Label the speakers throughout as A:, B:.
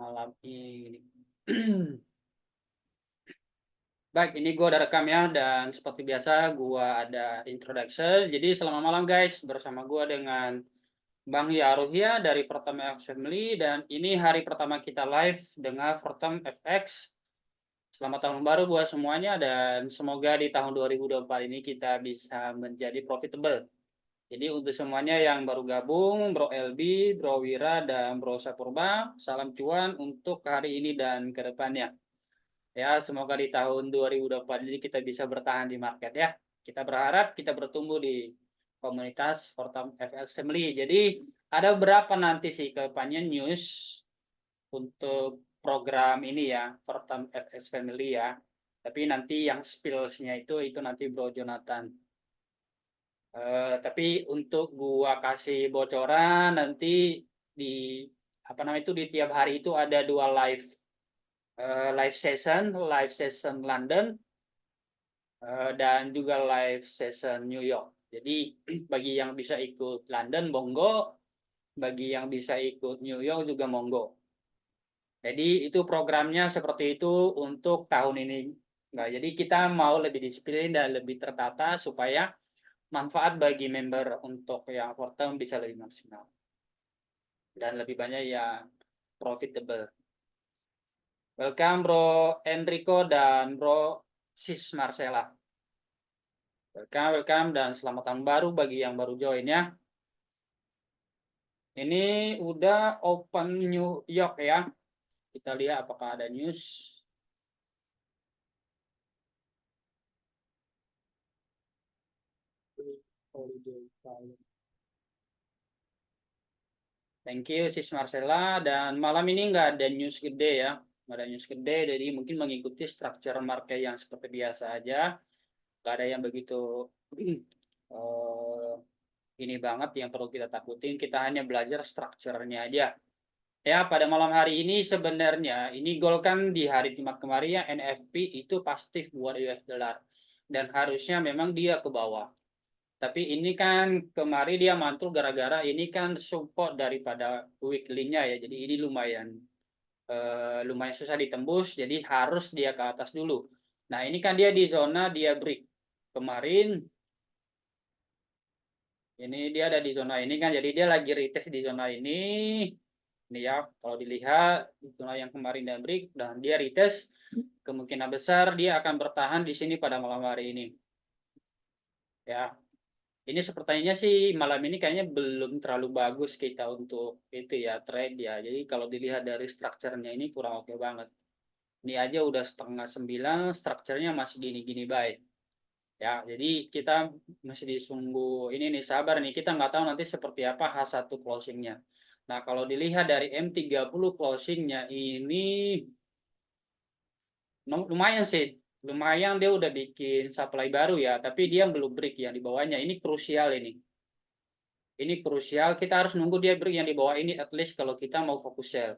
A: malam ini. Baik, ini gue ada rekam ya, dan seperti biasa gue ada introduction. Jadi selamat malam guys, bersama gue dengan Bang Yaruhia dari Vertem FX Family, dan ini hari pertama kita live dengan Vertem FX. Selamat tahun baru buat semuanya, dan semoga di tahun 2024 ini kita bisa menjadi profitable. Jadi untuk semuanya yang baru gabung, Bro LB, Bro Wira, dan Bro Sapurba, salam cuan untuk hari ini dan ke depannya. Ya, semoga di tahun 2024 ini kita bisa bertahan di market ya. Kita berharap kita bertumbuh di komunitas Fortam FX Family. Jadi ada berapa nanti sih ke depannya news untuk program ini ya, Fortam FX Family ya. Tapi nanti yang spillsnya itu nanti Bro Jonathan. Tapi untuk gua kasih bocoran nanti di apa namanya itu di tiap hari itu ada dua live session London dan juga live session New York. Jadi bagi yang bisa ikut London monggo, bagi yang bisa ikut New York juga monggo. Jadi itu programnya seperti itu untuk tahun ini. Nah, jadi kita mau lebih disiplin dan lebih tertata supaya manfaat bagi member untuk yang short term bisa lebih maksimal dan lebih banyak yang profitable. Welcome Bro Enrico dan Bro Sis Marcella. Welcome dan selamat tahun baru bagi yang baru join ya. Ini udah open New York ya. Kita lihat apakah ada news. Thank you Sis Marcella, dan malam ini nggak ada news gede ya. Nggak ada news gede, jadi mungkin mengikuti structure market yang seperti biasa aja. Nggak ada yang begitu uh, ini banget yang perlu kita takutin. Kita hanya belajar strukturnya aja. Ya, pada malam hari ini sebenarnya ini goal kan di hari Jumat kemarin ya, NFP itu pasti buat US dollar dan harusnya memang dia ke bawah. Tapi ini kan kemarin dia mantul gara-gara ini kan support daripada weekly-nya ya. Jadi ini lumayan susah ditembus, jadi harus dia ke atas dulu. Nah, ini kan dia di zona dia break. Kemarin ini dia ada di zona ini kan, jadi dia lagi retest di zona ini. Ini ya, kalau dilihat di zona yang kemarin dan break dan dia retest, kemungkinan besar dia akan bertahan di sini pada malam hari ini. Ya, ini sepertinya sih malam ini kayaknya belum terlalu bagus kita untuk itu ya trade ya. Jadi kalau dilihat dari strukturnya ini kurang oke banget. Ini aja udah setengah 9, strukturnya masih gini-gini baik. Ya, jadi kita masih disungguh ini nih sabar nih. Kita nggak tahu nanti seperti apa H1 closingnya. Nah, kalau dilihat dari M30 closingnya ini lumayan sih. Lumayan dia udah bikin supply baru ya, tapi dia belum break yang di bawahnya. Ini krusial ini. Ini krusial, kita harus nunggu dia break yang di bawah ini at least kalau kita mau fokus sell.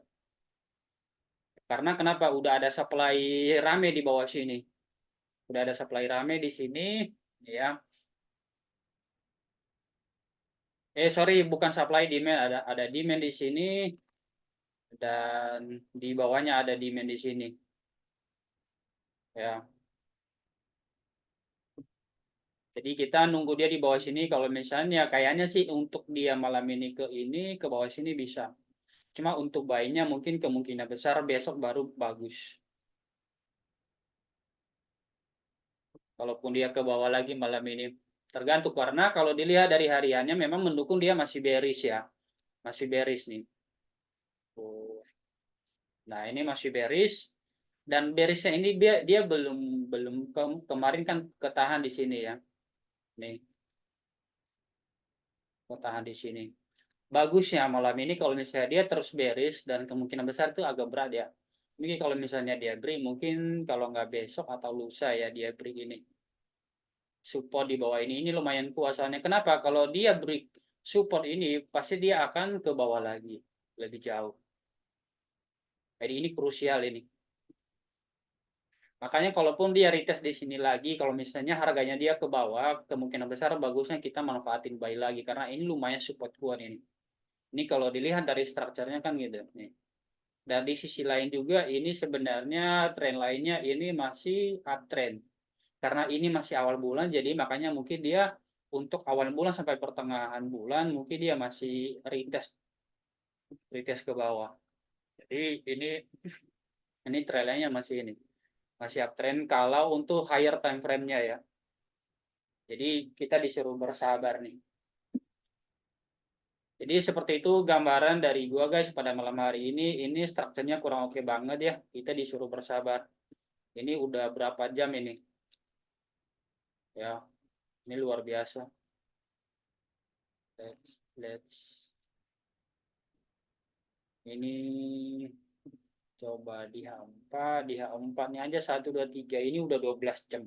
A: Karena kenapa? Udah ada supply rame di bawah sini. Udah ada supply rame di sini, ya. Sorry, bukan supply demand, ada demand di sini dan di bawahnya ada demand di sini. Ya. Jadi kita nunggu dia di bawah sini kalau misalnya kayaknya sih untuk dia malam ini ke bawah sini bisa. Cuma untuk buy-nya mungkin kemungkinan besar besok baru bagus. Kalaupun dia ke bawah lagi malam ini tergantung karena kalau dilihat dari hariannya memang mendukung dia masih bearish ya. Masih bearish nih. Nah, ini masih bearish dan bearishnya ini dia dia belum belum kemarin kan ketahan di sini ya. Nih, ketahan di sini. Bagusnya malam ini kalau misalnya dia terus bearish dan kemungkinan besar itu agak berat ya. Ini kalau misalnya dia break mungkin kalau nggak besok atau lusa ya dia break ini. Support di bawah ini lumayan kuat soalnya. Kenapa? Kalau dia break support ini pasti dia akan ke bawah lagi lebih jauh. Jadi ini krusial ini. Makanya kalaupun dia retest di sini lagi, kalau misalnya harganya dia ke bawah, kemungkinan besar bagusnya kita manfaatin buy lagi karena ini lumayan support kuat ini. Ini kalau dilihat dari strukturnya kan gitu nih. Dan di sisi lain juga ini sebenarnya tren lainnya ini masih uptrend. Karena ini masih awal bulan jadi makanya mungkin dia untuk awal bulan sampai pertengahan bulan mungkin dia masih retest retest ke bawah. Jadi ini trennya masih ini masih uptrend kalau untuk higher time frame-nya ya. Jadi kita disuruh bersabar nih. Jadi seperti itu gambaran dari gua guys pada malam hari ini. Ini strukturnya kurang oke banget ya. Kita disuruh bersabar. Ini udah berapa jam ini? Ya, ini luar biasa. Let's ini coba di H4, di H4-nya aja 1 2 3 ini udah 12 jam.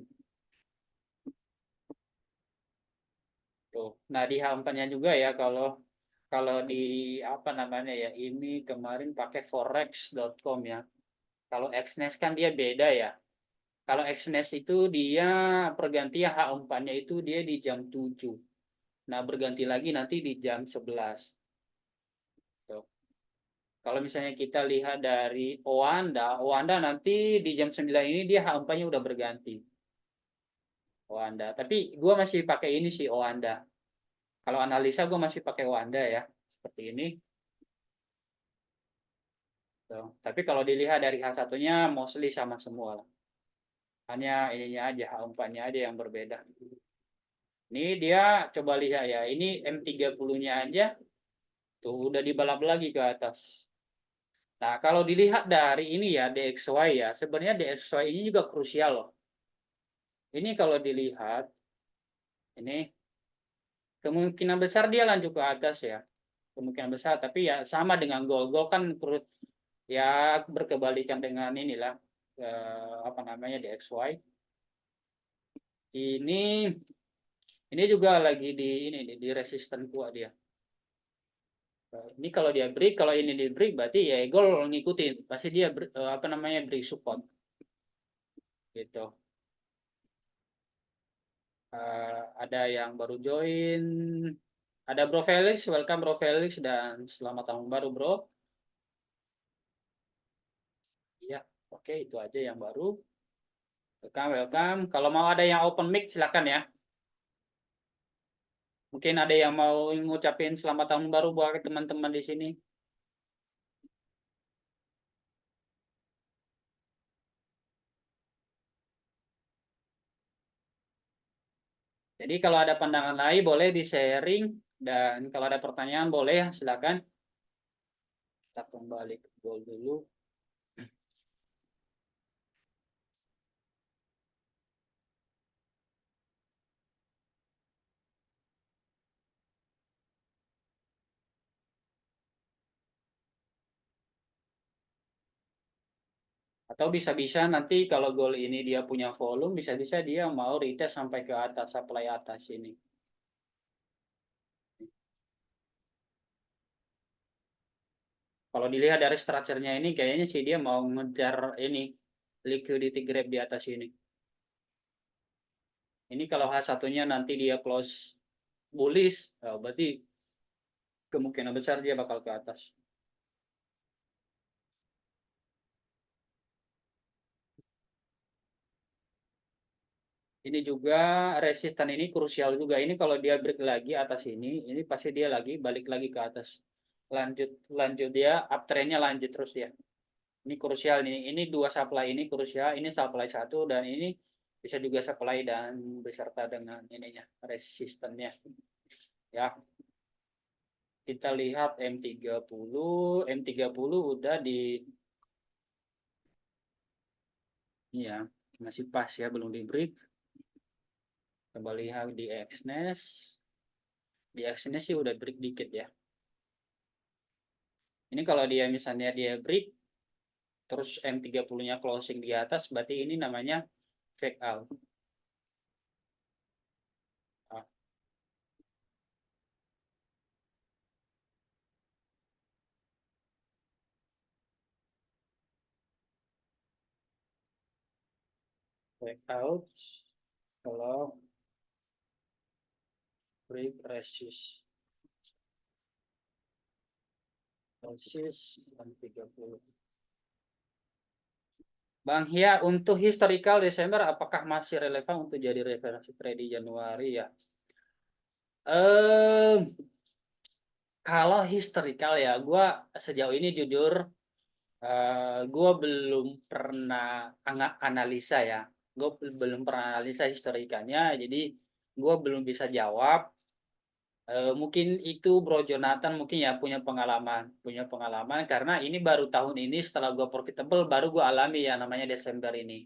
A: Tuh. Nah, di H4-nya juga ya kalau kalau di apa namanya ya, ini kemarin pakai forex.com ya. Kalau Xnes kan dia beda ya. Kalau Xnes itu dia pergantian H4-nya itu dia di jam 7. Nah, berganti lagi nanti di jam 11. Tuh. Kalau misalnya kita lihat dari Oanda nanti di jam 9 ini dia H4-nya udah berganti. Oanda. Tapi gue masih pakai ini sih Oanda. Kalau analisa gue masih pakai Oanda ya. Seperti ini. Tuh. Tapi kalau dilihat dari H1-nya mostly sama semua lah. Hanya ininya aja, H4-nya aja yang berbeda. Ini dia coba lihat ya. Ini M30-nya aja tuh udah dibalap lagi ke atas. Nah, kalau dilihat dari ini ya DXY ya, sebenarnya DXY ini juga krusial loh. Ini kalau dilihat ini kemungkinan besar dia lanjut ke atas ya. Kemungkinan besar, tapi ya sama dengan gol. Gol kan ya berkebalikan dengan inilah apa namanya DXY. Ini ini juga lagi di ini di resisten kuat dia. Ini kalau dia break, kalau ini di break berarti ya gol ngikutin. Pasti dia apa namanya break support gitu. Ada yang baru join. Ada Bro Felix, welcome Bro Felix dan selamat tahun baru Bro. Ya, oke itu aja yang baru. Welcome, welcome. Kalau mau ada yang open mic silakan ya. Mungkin ada yang mau ngucapin selamat tahun baru buat teman-teman di sini. Jadi kalau ada pandangan lain boleh di-sharing dan kalau ada pertanyaan boleh ya silakan. Kita kembali ke goal dulu. Atau bisa-bisa nanti kalau goal ini dia punya volume, bisa-bisa dia mau retest sampai ke atas, supply atas ini. Kalau dilihat dari structure-nya ini, kayaknya sih dia mau ngejar ini, liquidity grab di atas ini. Ini kalau H1-nya nanti dia close bullish, berarti kemungkinan besar dia bakal ke atas. Ini juga resisten ini krusial juga. Ini kalau dia break lagi atas ini pasti dia lagi balik lagi ke atas. Lanjut lanjut dia uptrendnya lanjut terus ya. Ini krusial nih. Ini dua supply ini krusial. Ini supply satu dan ini bisa juga supply dan beserta dengan ininya resistennya. Ya, kita lihat M30. M30 udah di ini ya, masih pas ya, belum di break. Coba lihat di Xnes. Di Xnes sih udah break dikit ya. Ini kalau dia misalnya dia break terus M30-nya closing di atas berarti ini namanya fake out. Ah, fake out kalau break resist M30. Bang Hia, untuk historical Desember apakah masih relevan untuk jadi referensi trade di Januari ya? Eh, kalau historical ya, gue sejauh ini jujur, gue belum pernah analisa ya. Gue belum pernah analisa historikalnya, jadi gue belum bisa jawab. Mungkin itu Bro Jonathan mungkin ya punya pengalaman karena ini baru tahun ini setelah gue profitable baru gue alami ya namanya Desember ini.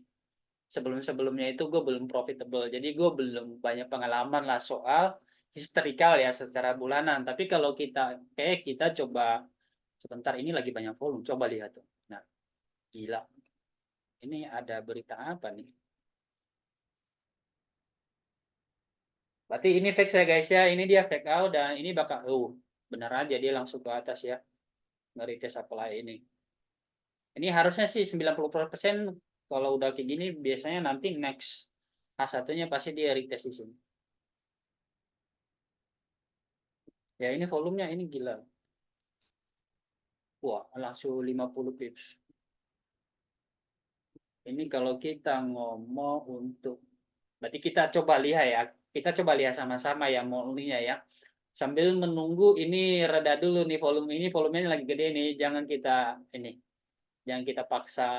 A: Sebelum-sebelumnya itu gue belum profitable, jadi gue belum banyak pengalaman lah soal historical ya secara bulanan. Tapi kalau kita coba sebentar, ini lagi banyak volume, coba lihat tuh. Nah, gila, ini ada berita apa nih? Berarti ini fake ya guys ya, ini dia fake out dan ini bakal benar aja dia langsung ke atas ya, nge-retest supply ini. Ini harusnya sih 90% kalau udah kayak gini biasanya nanti next H1-nya pasti dia retest di sini. Ya ini volumenya ini gila. Wah, langsung 50 pips. Ini kalau kita ngomong untuk, berarti kita coba lihat ya. Kita coba lihat sama-sama ya molnya ya. Sambil menunggu ini reda dulu nih volume ini, volumenya lagi gede nih. Jangan kita paksa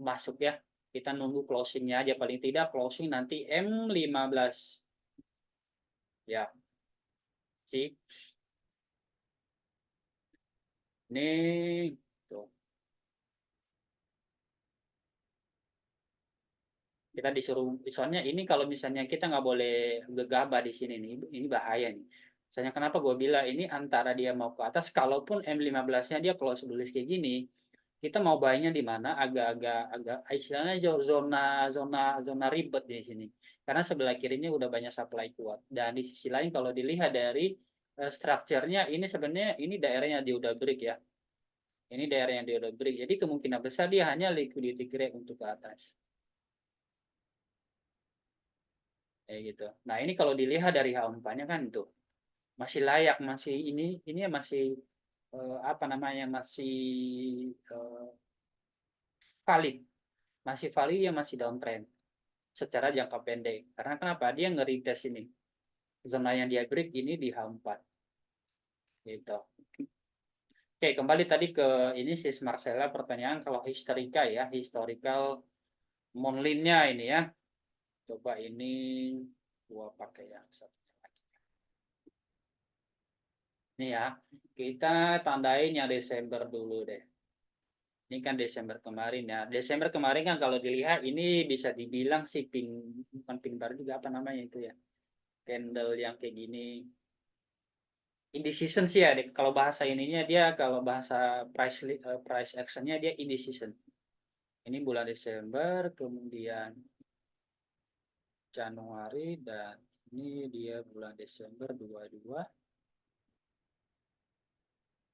A: masuk ya. Kita nunggu closingnya aja, paling tidak closing nanti M15. Ya, sih. Nih, tuh. Kita disuruh, soalnya ini kalau misalnya kita nggak boleh gegabah di sini nih, ini bahaya nih. Misalnya kenapa gue bilang ini antara dia mau ke atas, kalaupun M15-nya dia close tulis kayak gini, kita mau buynya di mana agak istilahnya zona zona zona ribet di sini. Karena sebelah kirinya udah banyak supply kuat. Dan di sisi lain kalau dilihat dari structure-nya ini sebenarnya ini daerahnya dia udah break ya. Ini daerah yang dia udah break. Jadi kemungkinan besar dia hanya liquidity grade untuk ke atas. Kayak gitu. Nah, ini kalau dilihat dari H4-nya kan itu masih layak, masih ini masih apa namanya? Masih eh, valid. Masih valid ya masih downtrend secara jangka pendek. Karena kenapa? Dia nge-retest ini. Zona yang dia break ini di H4 gitu. Oke, kembali tadi ke ini sis Marcella pertanyaan kalau historical monlinnya ini ya. Coba ini gua pakai yang satu. Nih ya, kita tandain yang Desember dulu deh. Ini kan Desember kemarin ya. Desember kemarin kan kalau dilihat ini bisa dibilang sih bukan pin bar juga apa namanya itu ya. Candle yang kayak gini. Indecision sih ya. Kalau bahasa ininya dia kalau bahasa price actionnya dia indecision. Ini bulan Desember, kemudian Januari dan ini dia bulan Desember 22.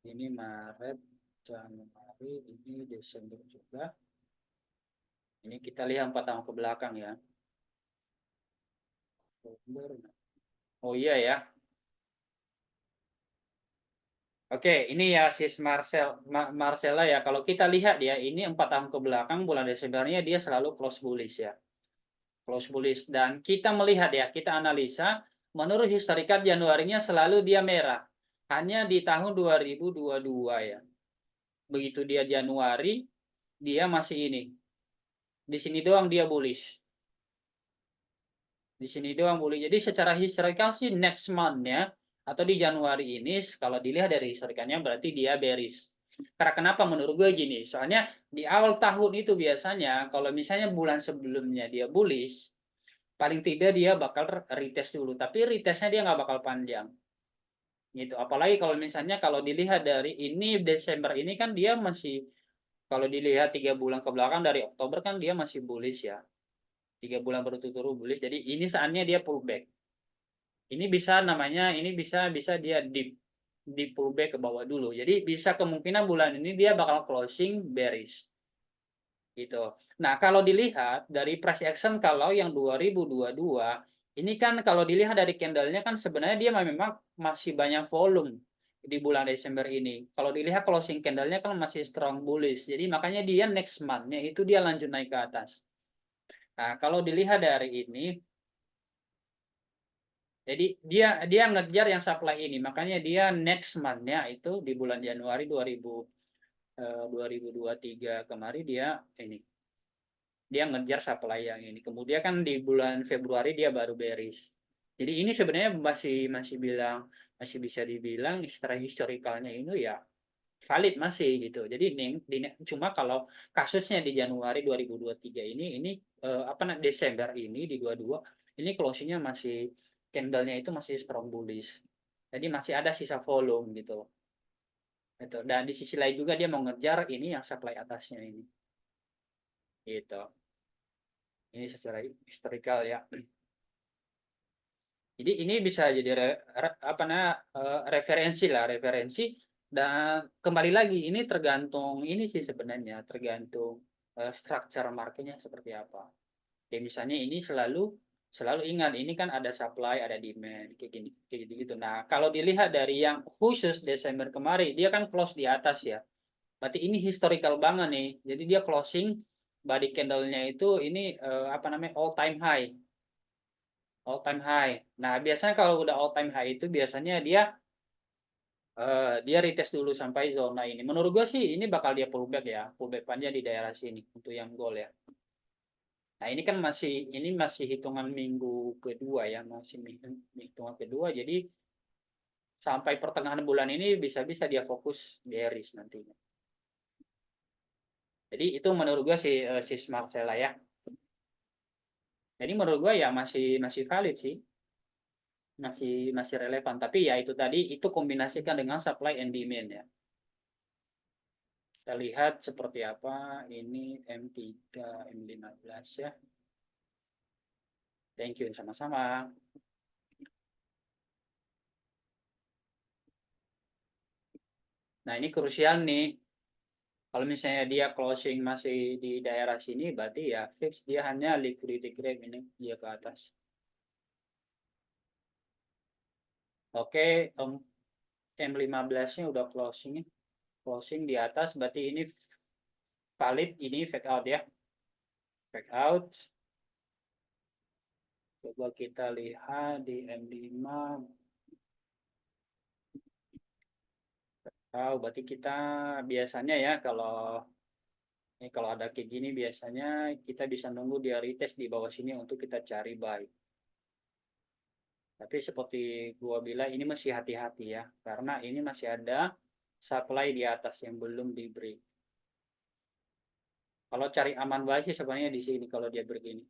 A: Ini Maret, Januari, ini Desember juga. Ini kita lihat 4 tahun ke belakang ya. Oh iya ya. Oke, ini ya sis Marcella ya. Kalau kita lihat ya, ini 4 tahun ke belakang bulan Desembernya dia selalu close bullish ya. Close bullish. Dan kita melihat ya, kita analisa, menurut historical Januarinya selalu dia merah. Hanya di tahun 2022 ya. Begitu dia Januari, dia masih ini. Di sini doang dia bullish. Di sini doang bullish. Jadi secara historical sih next month-nya atau di Januari ini kalau dilihat dari historikalnya berarti dia bearish. Karena kenapa menurut gue gini, soalnya di awal tahun itu biasanya kalau misalnya bulan sebelumnya dia bullish, paling tidak dia bakal retest dulu, tapi retestnya dia nggak bakal panjang. Gitu. Apalagi kalau misalnya kalau dilihat dari ini Desember ini kan dia masih, kalau dilihat 3 bulan ke belakang dari Oktober kan dia masih bullish ya. 3 bulan berturut-turut bullish, jadi ini saatnya dia pullback. Ini bisa namanya, ini bisa bisa dia di pullback ke bawah dulu. Jadi bisa kemungkinan bulan ini dia bakal closing bearish. Gitu. Nah, kalau dilihat dari price action kalau yang 2022 ini kan kalau dilihat dari candlenya kan sebenarnya dia memang masih banyak volume. di bulan Desember ini. Kalau dilihat closing candle-nya kan masih strong bullish. Jadi makanya dia next month-nya itu dia lanjut naik ke atas. Nah, kalau dilihat dari ini, jadi dia dia ngejar yang supply ini. Makanya dia next month-nya itu di bulan Januari 2023 kemarin dia ini dia ngejar supply yang ini. Kemudian kan di bulan Februari dia baru bearish. Jadi ini sebenarnya masih masih bilang masih bisa dibilang secara historikalnya ini ya valid masih gitu. Jadi cuma kalau kasusnya di Januari 2023 ini apa Desember ini di 22 ini closingnya masih candlenya itu masih strong bullish. Jadi masih ada sisa volume gitu. Gitu. Dan di sisi lain juga dia mau ngejar ini yang supply atasnya ini. Gitu. Ini secara historical ya. Jadi ini bisa jadi apa referensi lah, referensi dan kembali lagi ini tergantung ini sih sebenarnya tergantung structure marketnya seperti apa. Kayak misalnya ini selalu selalu ingat ini kan ada supply, ada demand kayak gini kayak gitu. Nah, kalau dilihat dari yang khusus Desember kemarin dia kan close di atas ya. Berarti ini historical banget nih. Jadi dia closing body candle-nya itu ini apa namanya all time high. All time high. Nah, biasanya kalau udah all time high itu biasanya dia retest dulu sampai zona ini. Menurut gua sih ini bakal dia pullback ya, pullback panjang di daerah sini untuk yang gold ya. Nah, ini masih hitungan minggu kedua ya, masih hitungan kedua. Jadi sampai pertengahan bulan ini bisa-bisa dia fokus bearish nantinya. Jadi itu menurut gua si Smart Sella ya. Jadi menurut gua ya masih masih valid sih. Masih masih relevan, tapi ya itu tadi itu kombinasikan dengan supply and demand ya. Kita lihat seperti apa ini M3, M15 ya. Thank you sama-sama. Nah, ini krusial nih. Kalau misalnya dia closing masih di daerah sini, berarti ya fix dia hanya liquidity grab ini dia ke atas. Oke, M15-nya udah closing. Closing di atas, berarti ini valid, ini fake out ya. Fake out. Coba kita lihat di M5. Oh, berarti kita biasanya ya kalau ada kayak gini biasanya kita bisa nunggu dia retest di bawah sini untuk kita cari buy. Tapi seperti gua bilang ini masih hati-hati ya karena ini masih ada supply di atas yang belum di break. Kalau cari aman buy sih sebenarnya di sini kalau dia break ini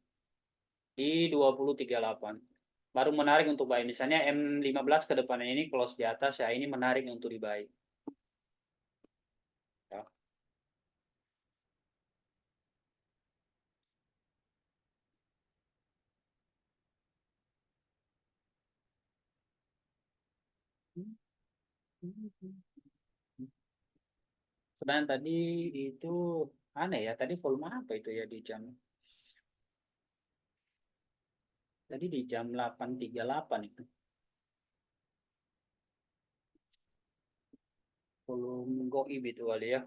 A: di 20.38. Baru menarik untuk buy. Misalnya M15 ke depannya ini close di atas ya ini menarik untuk di buy. Ya. Sebenarnya tadi itu aneh ya, tadi volume apa itu ya di jam? Tadi di jam 8.38 itu. Volume goib itu kali ya.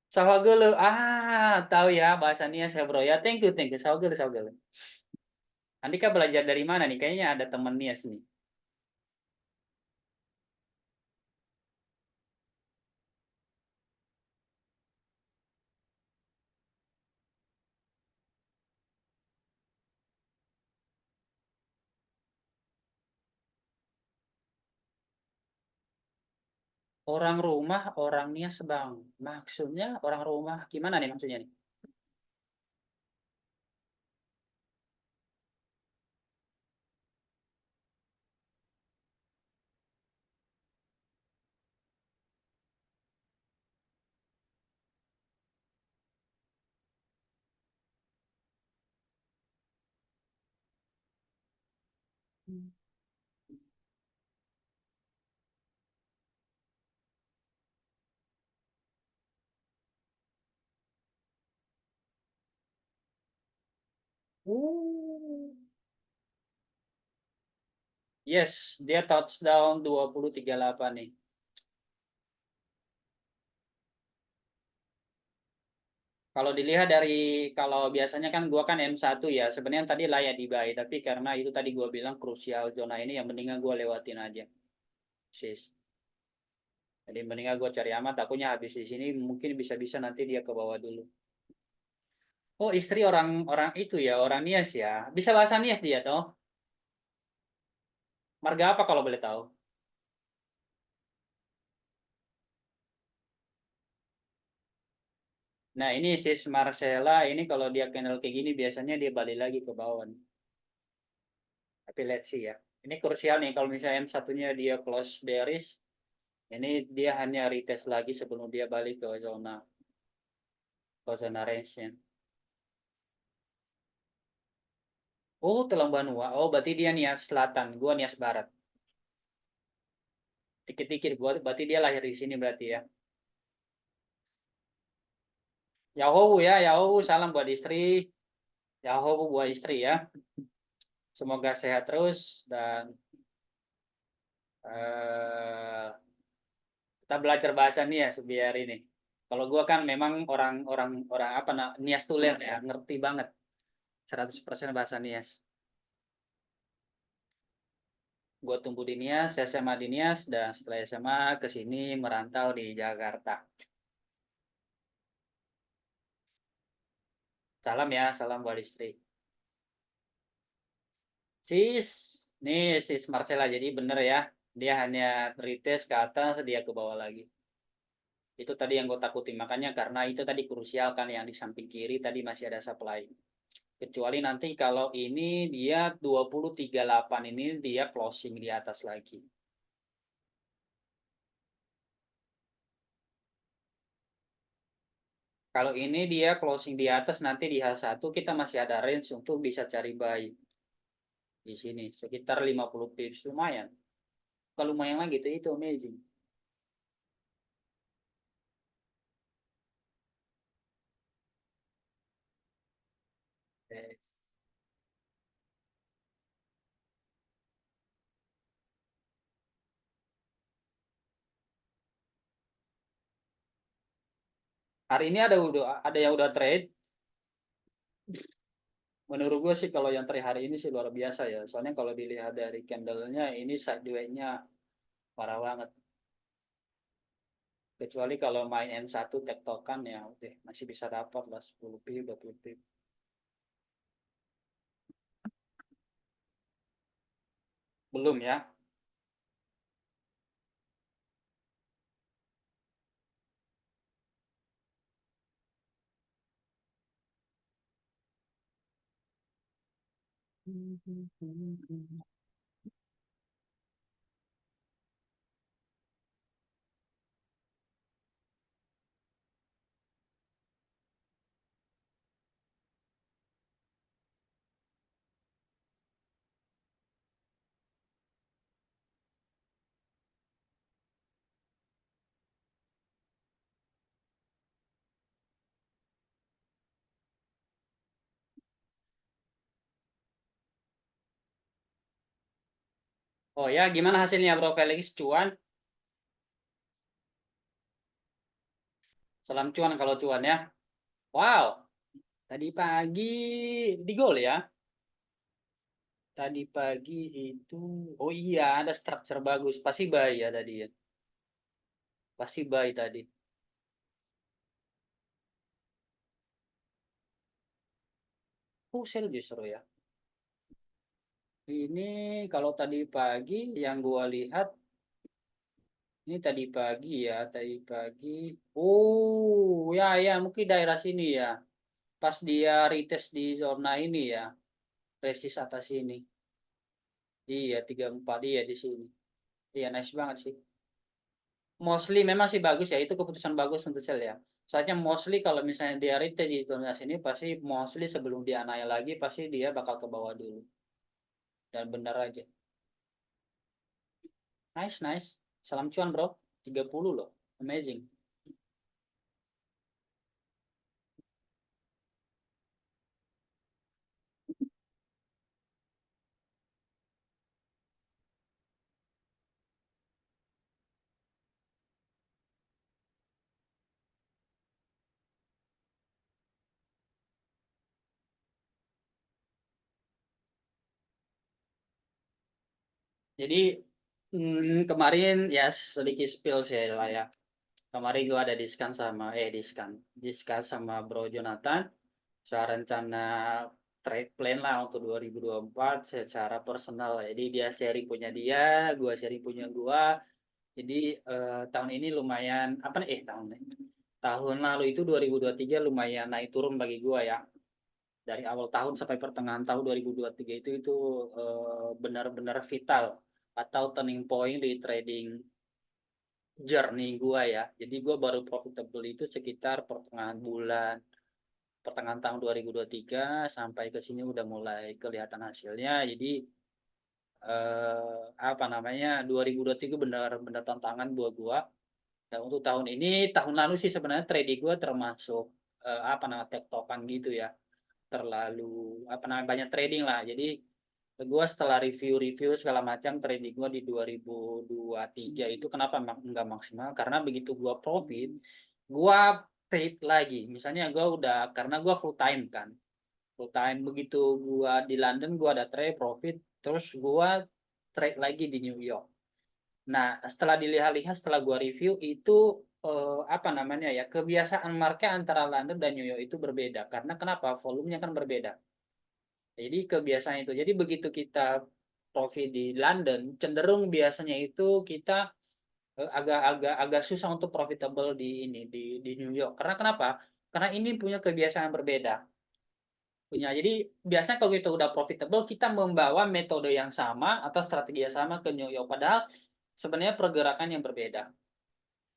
A: Sawagele. Tahu ya bahasanya saya bro ya. Thank you. Sawagele, sawagele. Andika belajar dari mana nih? Kayaknya ada temen Nias nih. Orang rumah, orang Nias bang. Maksudnya orang rumah gimana nih maksudnya nih? Oh, Yes, dia touchdown 20-38 nih. Kalau dilihat dari kalau biasanya kan gua kan M1 ya. Sebenarnya tadi layak di buy, tapi karena itu tadi gua bilang krusial zona ini yang mendingan gua lewatin aja. Sis. Jadi mendingan gua cari aman takutnya habis di sini mungkin bisa-bisa nanti dia ke bawah dulu. Oh, istri orang itu ya, orang Nias ya. Bisa bahasa Nias dia toh. Marga apa kalau boleh tahu? Nah, ini sis Marcella ini kalau dia kenal kayak gini biasanya dia balik lagi ke bawah nih. Tapi let's see ya. Ini krusial nih kalau misalnya M1-nya dia close bearish, ini dia hanya retest lagi sebelum dia balik ke zona range-nya. Oh, Telang Banua. Oh, berarti dia Nias Selatan, gua Nias Barat. Dikit-dikit gua berarti dia lahir di sini berarti ya. Yahoo ya, Yahoo salam buat istri. Yahoo buat istri ya. Semoga sehat terus dan eh, kita belajar bahasa Nias biar ini. Kalau gua kan memang orang-orang orang apa Nias tulen ya, ngerti banget 100% bahasa Nias. Gue tumbuh di Nias, SMA di Nias, dan setelah SMA ke sini merantau di Jakarta. Salam ya, salam buat istri. Sis, nih sis Marcella jadi bener ya, dia hanya retest ke atas, dia ke bawah lagi. Itu tadi yang gue takutin, makanya karena itu tadi krusial kan yang di samping kiri tadi masih ada supply. Kecuali nanti kalau ini dia 20-38 ini dia closing di atas lagi. Kalau ini dia closing di atas nanti di H1 kita masih ada range untuk bisa cari buy di sini sekitar 50 pips lumayan. Kalau lumayan lagi itu amazing. Yes. Hari ini ada yang udah trade. Menurut gue sih kalau yang trade hari ini sih luar biasa ya. Soalnya kalau dilihat dari candlenya ini sideways-nya parah banget. Kecuali kalau main M1 tektokan ya udah masih bisa dapat lah 10 pip 20 pip. Belum ya. Oh ya, gimana hasilnya Bro Felix cuan? Salam cuan kalau cuan ya. Wow, tadi pagi di gol ya. Tadi pagi itu, oh iya ada structure bagus. Pasti buy ya tadi ya. Pasti buy tadi. Oh sell justru ya. Ini kalau tadi pagi yang gua lihat, ini tadi pagi ya, tadi pagi. Oh ya ya mungkin daerah sini ya. Pas dia retest di zona ini ya, resist atas ini. Iya 34 iya di sini. Iya nice banget sih. Mostly memang sih bagus ya, itu keputusan bagus untuk sell ya. Soalnya mostly kalau misalnya dia retest di zona sini pasti mostly sebelum dia naik lagi pasti dia bakal ke bawah dulu. Dan benar aja. Nice, nice. Salam cuan, bro. 30 loh. Amazing. Jadi kemarin ya sedikit spill sih lah ya. Kemarin gua ada discuss sama Bro Jonathan soal rencana trade plan lah untuk 2024 secara personal. Jadi dia sharing punya dia, gua sharing punya gua. Jadi tahun ini lumayan apa nih tahun lalu itu 2023 lumayan naik turun bagi gua ya. Dari awal tahun sampai pertengahan tahun 2023 itu benar-benar vital atau turning point di trading journey gua ya. Jadi gua baru profitable itu sekitar pertengahan tahun 2023 sampai ke sini udah mulai kelihatan hasilnya. Jadi apa namanya 2023 benar-benar tantangan buat gua. Dan untuk tahun ini, tahun lalu sih sebenarnya trading gua termasuk apa namanya tektokan gitu ya. Terlalu apa namanya banyak trading lah. Jadi gue setelah review-review segala macam trading gue di 2023 itu kenapa nggak maksimal karena begitu gue profit gue trade lagi misalnya gue udah karena gue full time begitu gue di London gue ada trade profit terus gue trade lagi di New York. Nah setelah dilihat-lihat setelah gue review itu apa namanya ya kebiasaan market antara London dan New York itu berbeda karena kenapa volumenya kan berbeda. Jadi kebiasaan itu. Jadi begitu kita profit di London, cenderung biasanya itu kita agak susah untuk profitable di New York. Karena kenapa? Karena ini punya kebiasaan berbeda. Jadi biasanya kalau kita udah profitable, kita membawa metode yang sama atau strategi yang sama ke New York. Padahal sebenarnya pergerakan yang berbeda.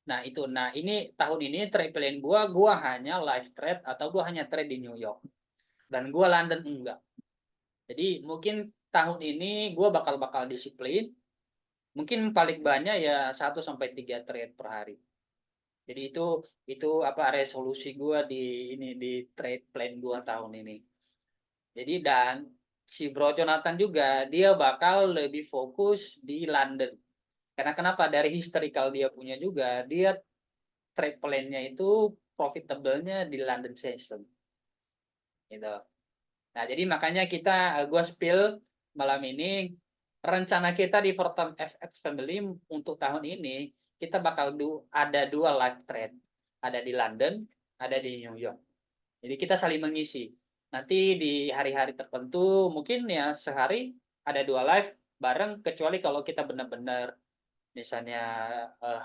A: Nah itu. Nah ini tahun ini trade plan gua hanya live trade atau gua hanya trade di New York. Dan gua London enggak. Jadi mungkin tahun ini gue bakal disiplin. Mungkin paling banyak ya 1 sampai 3 trade per hari. Jadi itu apa resolusi gue di trade plan gue tahun ini. Jadi dan si Bro Jonathan juga dia bakal lebih fokus di London. Karena kenapa? Dari historical dia punya juga dia trade plan-nya itu profitable-nya di London session. Gitu. Nah, jadi makanya gue spill malam ini rencana kita di Fortam FX Family untuk tahun ini kita bakal ada 2 live trade, ada di London, ada di New York. Jadi kita saling mengisi. Nanti di hari-hari tertentu mungkin ya sehari ada 2 live bareng kecuali kalau kita benar-benar misalnya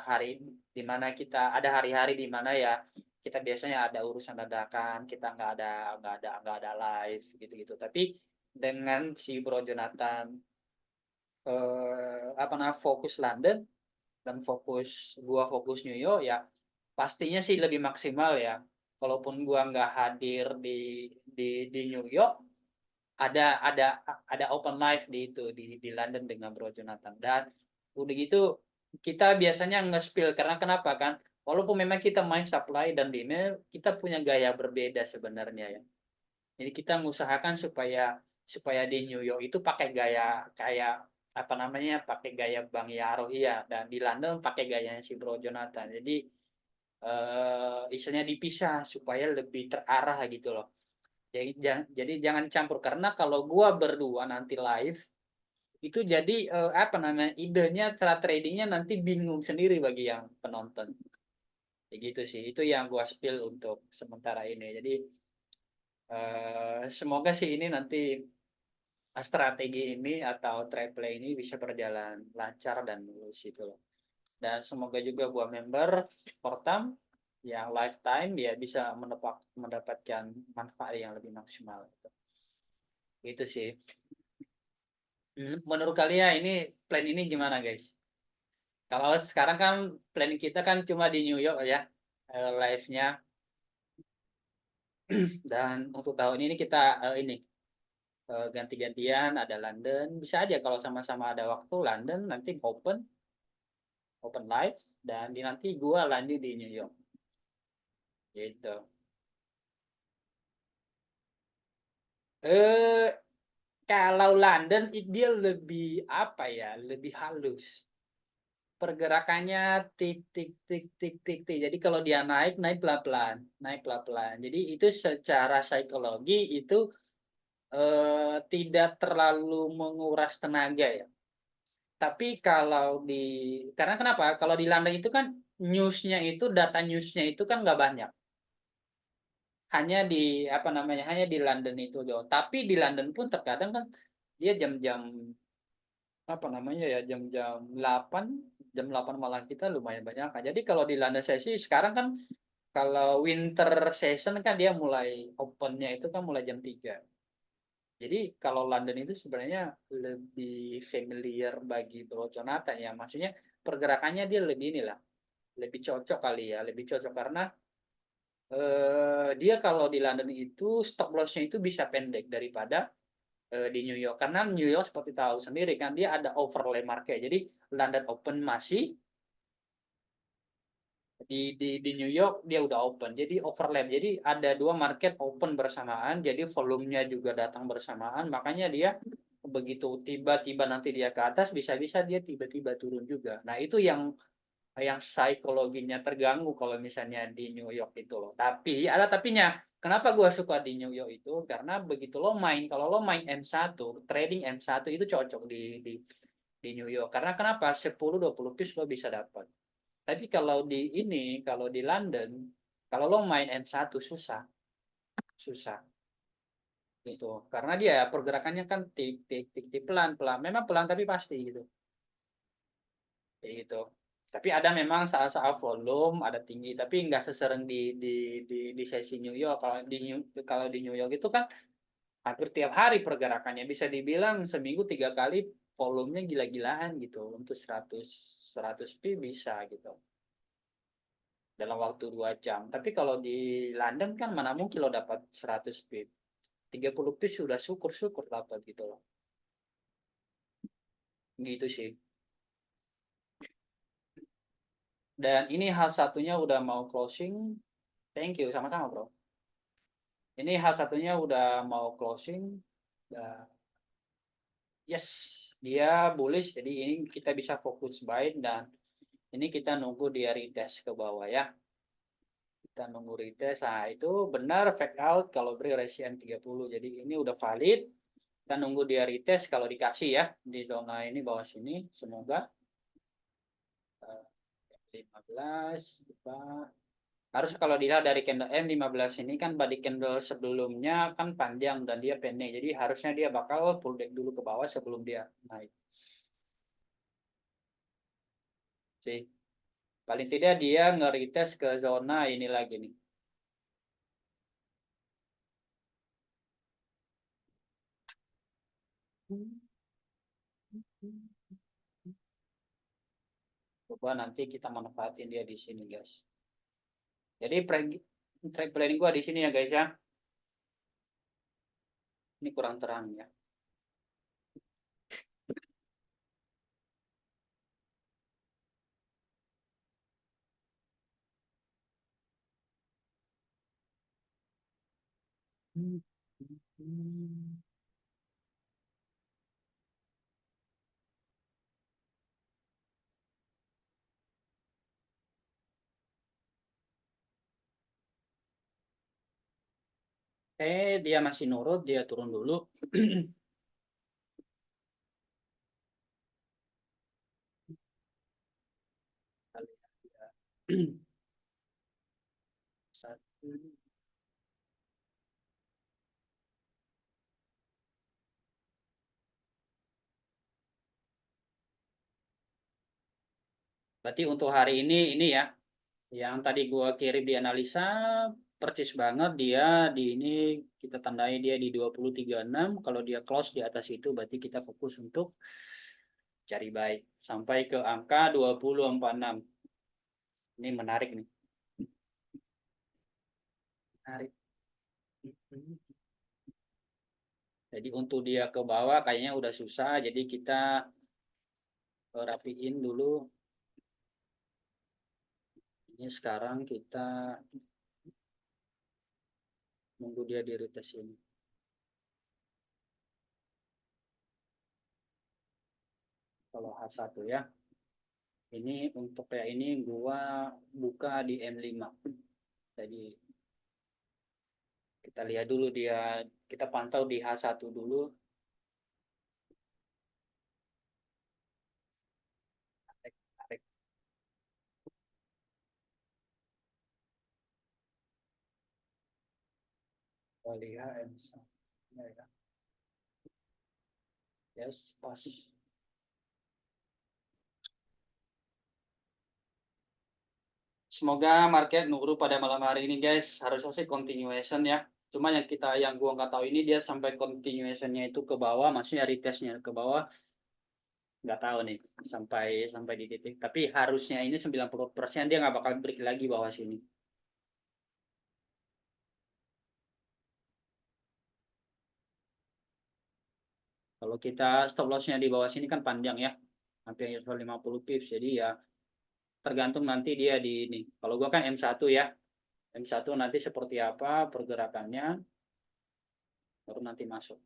A: hari di mana kita ada hari-hari di mana ya kita biasanya ada urusan dadakan kita nggak ada live gitu-gitu tapi dengan si Bro Jonathan apa namanya fokus London dan gua fokus New York ya pastinya sih lebih maksimal ya kalaupun gua nggak hadir di New York ada open live di London dengan Bro Jonathan dan udah gitu kita biasanya nge-spill karena kenapa kan walaupun memang kita main supply dan demand kita punya gaya berbeda sebenarnya ya jadi kita mengusahakan supaya supaya di New York itu pakai gaya kayak apa namanya pakai gaya Bang Yaro ya dan di London pakai gayanya si Bro Jonathan jadi istilahnya dipisah supaya lebih terarah gitu loh jadi jangan dicampur karena kalau gua berdua nanti live itu jadi apa namanya idenya cara tradingnya nanti bingung sendiri bagi yang penonton. Kayak gitu sih. Itu yang gua spill untuk sementara ini. Jadi semoga sih ini nanti strategi ini atau trade play ini bisa berjalan lancar dan mulus itu loh. Dan semoga juga buat member Portam yang lifetime ya bisa mendapatkan manfaat yang lebih maksimal. Gitu sih. Menurut kalian ini plan ini gimana guys? Kalau sekarang kan plan kita kan cuma di New York ya live-nya dan untuk tahun ini kita ganti-gantian ada London bisa aja kalau sama-sama ada waktu London nanti open live dan nanti gua lanjut di New York gitu. Eh kalau London dia lebih apa ya lebih halus pergerakannya tik tik tik tik tik tik. Jadi kalau dia naik pelan-pelan, naik pelan-pelan. Jadi itu secara psikologi itu tidak terlalu menguras tenaga ya. Tapi kalau di karena kenapa? Kalau di London itu kan newsnya itu data newsnya itu kan nggak banyak. Hanya di apa namanya? Hanya di London itu doang. Tapi di London pun terkadang kan dia jam-jam apa namanya ya jam 8 malah kita lumayan banyak kan. Jadi kalau di London sesi sekarang kan kalau winter season kan dia mulai opennya itu kan mulai jam 3. Jadi kalau London itu sebenarnya lebih familiar bagi Bro Jonathan ya. Maksudnya pergerakannya dia lebih inilah, lebih cocok kali ya, lebih cocok karena dia kalau di London itu stop lossnya itu bisa pendek daripada di New York. Karena New York seperti tahu sendiri kan dia ada overlay market. Jadi London Open masih di New York dia udah open. Jadi overlap. Jadi ada dua market open bersamaan. Jadi volumenya juga datang bersamaan. Makanya dia begitu tiba-tiba nanti dia ke atas bisa-bisa dia tiba-tiba turun juga. Nah, itu yang psikologinya terganggu kalau misalnya di New York itu loh. Tapi ada tapinya. Kenapa gue suka di New York itu? Karena begitu lo main, kalau lo main M1, trading M1 itu cocok di New York. Karena kenapa? 10-20 piece lo bisa dapat. Tapi kalau di London, kalau lo main M1 susah, susah gitu. Karena dia pergerakannya kan tik tik tik tik pelan pelan. Memang pelan tapi pasti gitu. Kayak gitu. Tapi ada memang saat-saat volume ada tinggi, tapi nggak sesering di sesi New York. Kalau di New York itu kan hampir tiap hari pergerakannya bisa dibilang seminggu 3 kali volumenya gila-gilaan gitu untuk 100 pi bisa gitu dalam waktu 2 jam. Tapi kalau di London kan mana mungkin lo dapat 100 pip. 30 pip sudah syukur-syukur dapat gitu loh. Gitu sih. Dan ini hal satunya udah mau closing. Thank you, sama-sama bro. Ini hal satunya udah mau closing. Yes, dia bullish. Jadi ini kita bisa fokus buy dan ini kita nunggu dia retest ke bawah ya. Kita nunggu retest. Nah, itu benar fake out kalau beri ratio M30. Jadi ini udah valid. Kita nunggu dia retest kalau dikasih ya di zona ini bawah sini. Semoga 15 harus kalau dilihat dari candle M15 ini kan body candle sebelumnya kan panjang dan dia pendek. Jadi harusnya dia bakal pull back dulu ke bawah sebelum dia naik. Sih. Paling tidak dia nge-retest ke zona ini lagi nih. Coba nanti kita manfaatin dia di sini, guys. Jadi trade planning gua di sini ya, guys ya. Ini kurang terang ya. Dia masih nurut, dia turun dulu. Satu. Berarti untuk hari ini ya, yang tadi gua kirim di analisa percis banget dia di ini kita tandai dia di 20.36. Kalau dia close di atas itu berarti kita fokus untuk cari buy sampai ke angka 20.46. Ini menarik nih. Menarik. Jadi untuk dia ke bawah kayaknya udah susah. Jadi kita rapiin dulu. Ini sekarang kita nunggu dia di retest ini. Kalau H1 ya. Ini untuk kayak ini gua buka di M5. Jadi kita lihat dulu dia, kita pantau di H1 dulu. lihat ya. Yes, pas. Semoga market nurut pada malam hari ini guys. Harusnya sih continuation ya. Cuma yang gua nggak tahu ini dia sampai continuationnya itu ke bawah, maksudnya retestnya ke bawah nggak tahu nih sampai sampai di titik. Tapi harusnya ini 90% dia nggak bakal break lagi bawah sini. Kalau kita stop lossnya di bawah sini kan panjang ya, hampir 50 pips. Jadi ya tergantung nanti dia di ini. Kalau gua kan M1 ya, M1 nanti seperti apa pergerakannya, baru nanti masuk.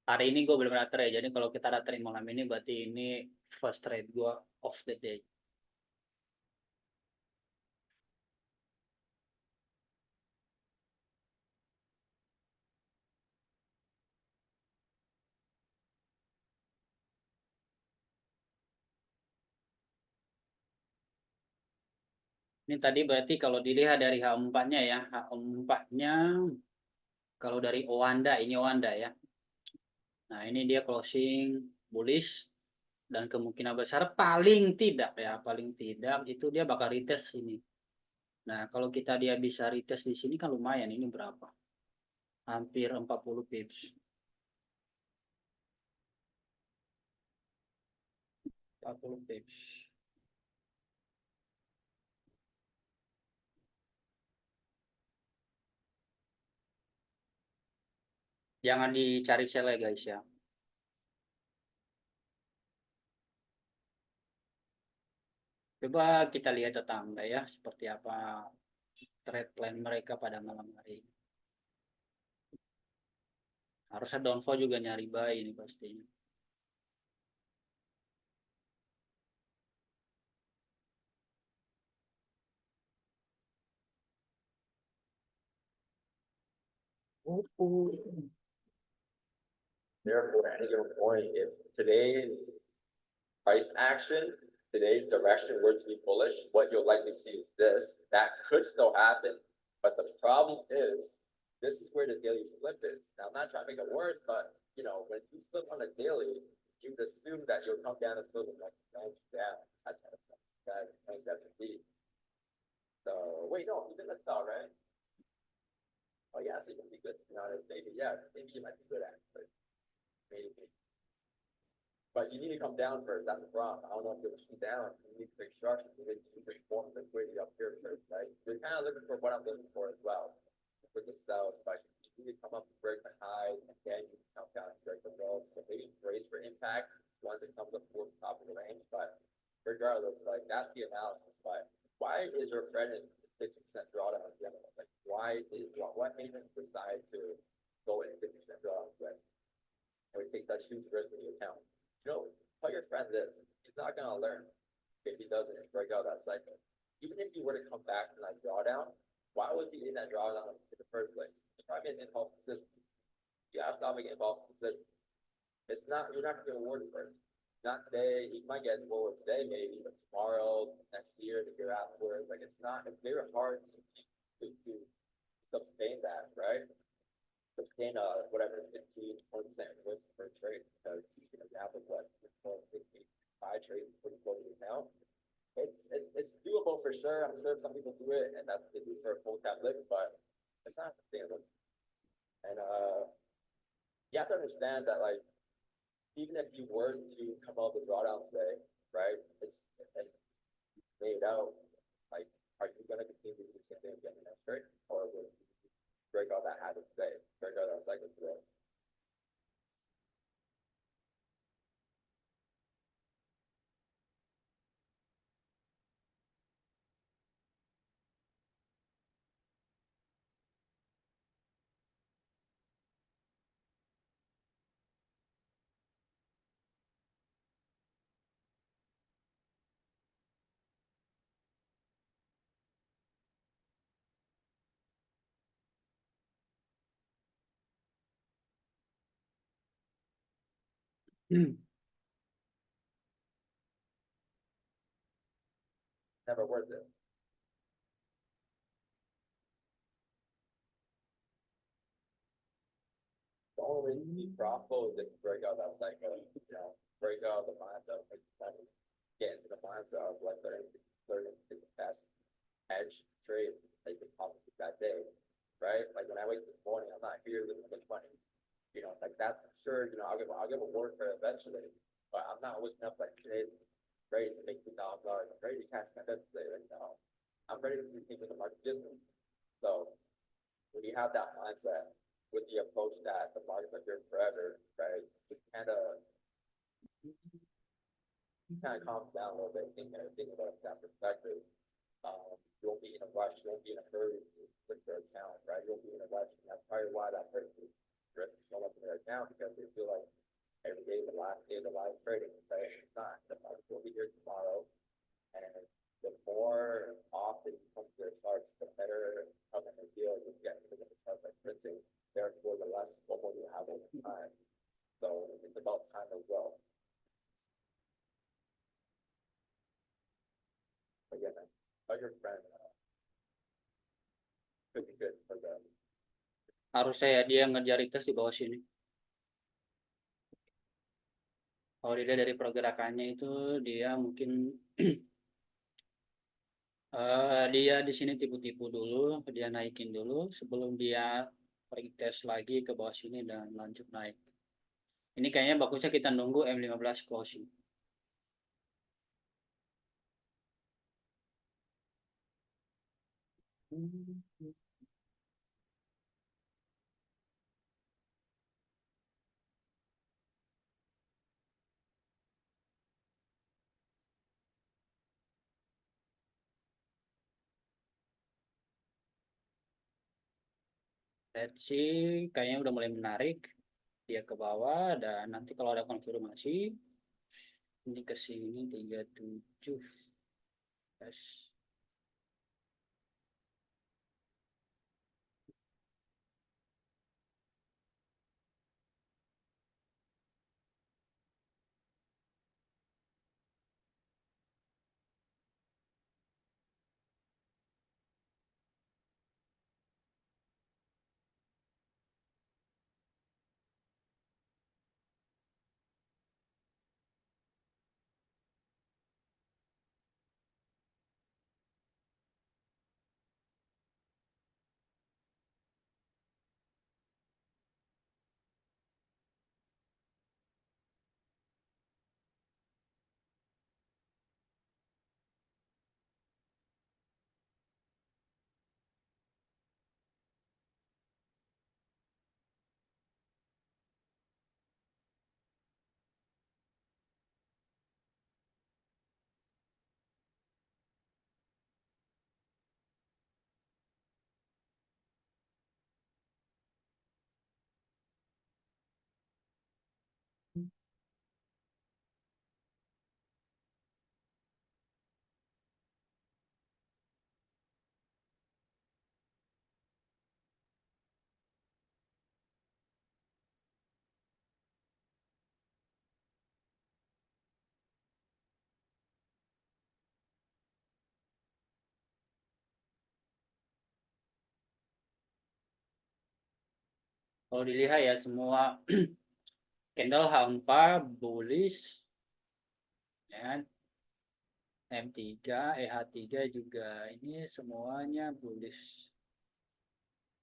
A: Hari ini gue belum ada trade, jadi kalau kita ada trade malam ini berarti ini first trade gue of the day. Ini tadi berarti kalau dilihat dari H4-nya ya, H4-nya kalau dari Owanda, ini Owanda ya. Nah ini dia closing bullish dan kemungkinan besar paling tidak ya, paling tidak itu dia bakal retest ini. Nah kalau kita dia bisa retest di sini kan lumayan, ini berapa? Hampir 40 pips. 40 pips. Jangan dicari sell ya guys ya. Coba kita lihat tetangga ya, seperti apa trade plan mereka pada malam hari ini. Harusnya downfall juga nyari buy ini pastinya.
B: Therefore, at any given point, if today's price action, today's direction were to be bullish, what you'll likely see is this. That could still happen, but the problem is, this is where the daily flip is. Now, I'm not trying to make it worse, but when you flip on a daily, you'd assume that you'll come down and flip like 90 down. That's how that 27 feet. So wait, no, even that's not right. Oh yeah, so you can be good. To be honest, maybe maybe you might be good at it, but maybe. But you need to come down first. That's the problem. I don't know if you're pushing down. You need to fix structure. You need to fix form liquidity up here first, right? You're kind of looking for what I'm looking for as well. For the sell, but you need to come up and break the highs, and then you can come down and break the lows. So maybe brace for impact once it comes up towards the top of the range. But regardless, like that's the analysis. But why is your friend in 50% drawdown in general? Like why is what made him decide to go in 50% drawdown when we take such huge risk in the account? Tell your friend this. He's not gonna learn if he doesn't break out that cycle. Even if he were to come back to that drawdown, why was he in that drawdown in the first place? He probably made an impulse decision. You gotta stop making impulse decisions. It's not you're not gonna get rewarded for it. Not today. You might get rewarded today, maybe, but tomorrow, next year, the year afterwards. Like it's very hard to sustain that, right? Sustain whatever 15, 20% risk per trade because you can have what 5 trades pretty close to account. It's doable for sure. I'm sure some people do it, and that's what they do for a full tablet, but it's not sustainable. And you have to understand that like even if you were to come out with drawdown today, right? It's made out. Like, are you gonna continue to do the same Never worth it. The only way to be profitable is if you break out that cycle, break out the mindset, like, get into the mindset of like learning to take the best edge trade that you can possibly that day, right? Like when I wake up in the morning, I'm not here to make money. Like that's for sure, I'll give a word for it eventually, but I'm not waking up like today's ready to make $2,000. I'm ready to catch my best today right now. I'm ready to see with the market business. So when you have that mindset with the approach that the markets are here forever, right? It kind of calms down a little bit, think about it from that perspective. You won't be in a rush, you won't be in a hurry to click their account, right? You won't be in a rush, and that's probably why that person is risking so much in their account, because they feel like every day is the last day of the live trading, right? It's not. The market will be here tomorrow, and the more often you come to their charts, the better of an idea you get because the charts are printing. Therefore, the less bubble you have over time. So it's about time as well. Again, tell your friend could be good for them.
A: Harus saya dia ngejar retest di bawah sini. Kalau dilihat dari pergerakannya itu dia mungkin dia di sini tipu-tipu dulu, dia naikin dulu sebelum dia retest lagi ke bawah sini dan lanjut naik. Ini kayaknya bagusnya kita nunggu M15 closing. Let's see, kayaknya udah mulai menarik. Dia ke bawah dan nanti kalau ada konfirmasi ini ke sini 37. Yes. Kalau dilihat ya semua candle H4 bullish ya. M3, EH3 juga ini semuanya bullish.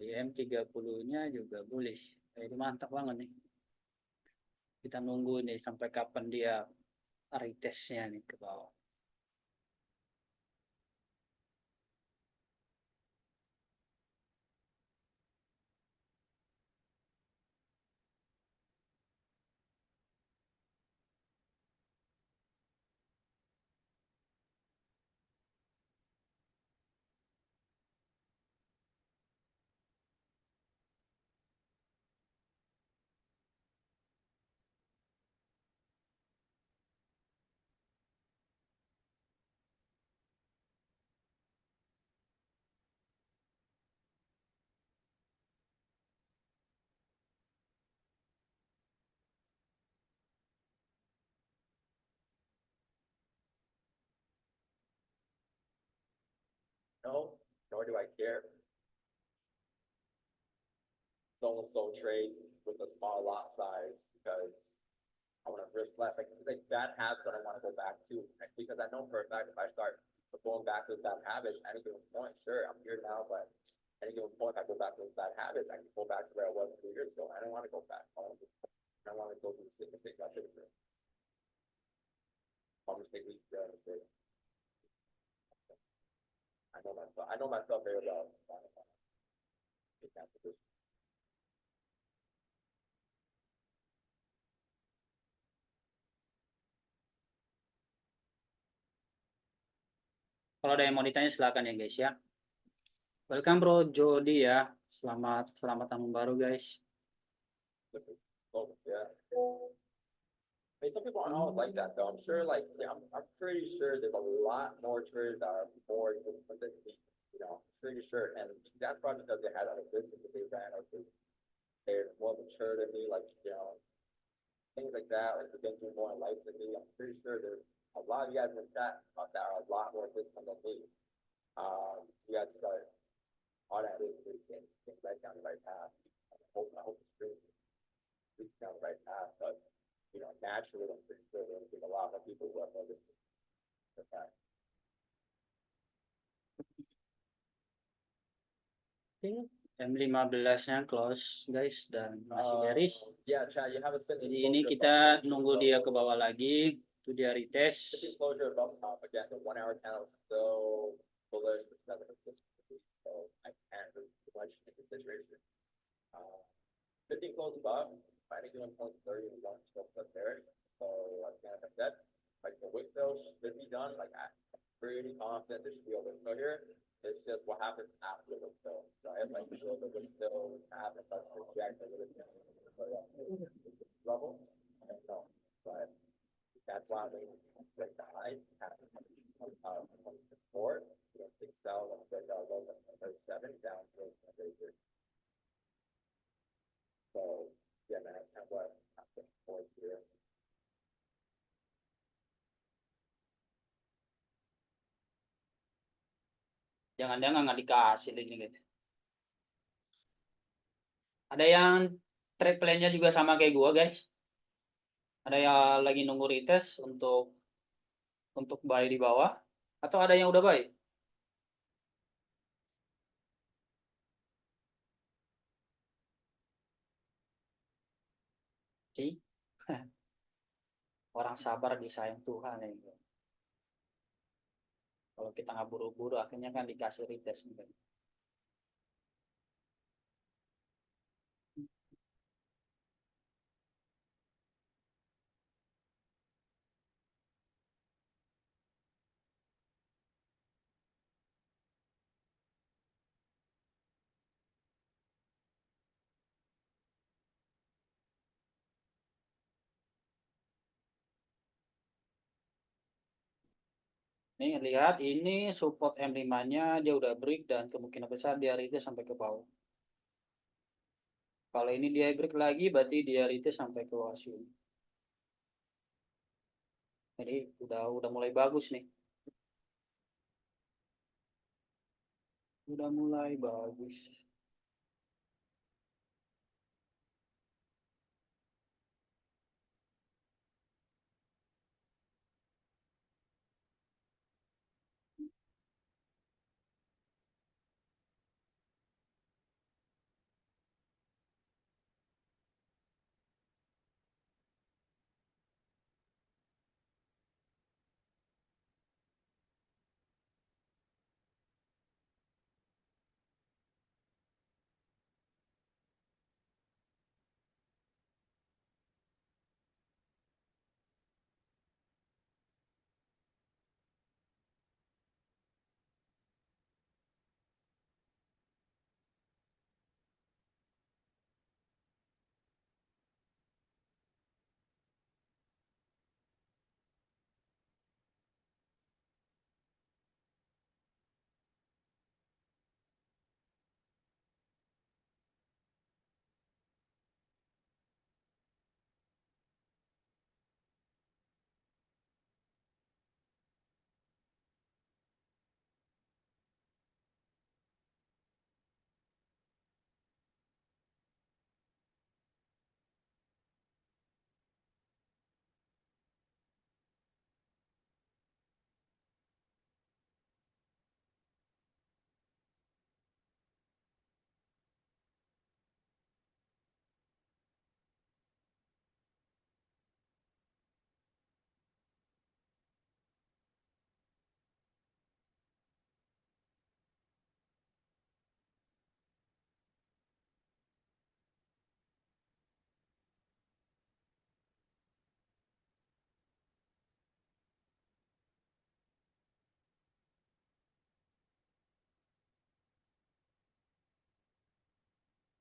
A: Di M30-nya juga bullish. Ini mantap banget nih. Kita nunggu nih sampai kapan dia retestnya nih ke bawah.
B: No, nor do I care. So trades with a small lot size because I want to risk less. Like bad habits that I want to go back to. Because I know for a fact if I start going back to bad habits at any given point, sure, I'm here now, but at any given point, if I go back to those bad habits, I can go back to where I was 2 years ago. I don't want to go back. I don't want to go through the same mistakes I should have done. I'll mistake leads to mistake. I know myself. I know myself very well. In that position.
A: Kalau ada yang mau ditanya silakan ya guys ya. Welcome bro Jody ya. Selamat tahun baru guys.
B: Oh, yeah. I mean, some people aren't always like that, though. I'm sure, like, yeah, I'm pretty sure there's a lot more traders that are more disciplined than me. You know, pretty sure, and that's probably because they had other business that they ran, or they're more mature than me, like, you know, things like that. Like, they've been through more in life than me. I'm pretty sure there's a lot of you guys in the chat that are a lot more disciplined than me. You guys start all that is getting right down the right path. I hope it's true. It's down the right path, but you know, naturally, I'm pretty sure there's a lot of people who have noticed that.
A: M15-nya close guys dan masih bearish.
B: Yeah, Chad, you have a sense.
A: Jadi ini kita nunggu dia ke bawah lagi, itu dia retest.
B: Closure above top again. The 1 hour candle is still bullish, which doesn't exist. So I can't really do much in this situation. 15 close above, finding doing 0.30 and 1 still put there. So again, like I said, like the wick fill should be done. Like I'm pretty confident there should be a wick fill here. It's just what happens after the wick fill. Right? Like the wick fill happens, like project a little bit level. I don't know, but that's why we break the high happen support. You know, big sell and break our low at 37 down to 33. So yeah, man, that's kind of what I'm looking forward to here.
A: Jangan-jangan nggak dikasih ini guys. Ada yang trade plan-nya juga sama kayak gua guys. Ada yang lagi nunggu retest untuk buy di bawah atau ada yang udah buy? Sih. Orang sabar disayang Tuhan ya. Kalau kita nggak buru-buru akhirnya kan dikasih retest. Nih lihat ini support M5-nya dia udah break dan kemungkinan besar dia retest sampai ke bawah. Kalau ini dia break lagi berarti dia retest sampai ke bawah sini. Jadi udah mulai bagus nih. Udah mulai bagus.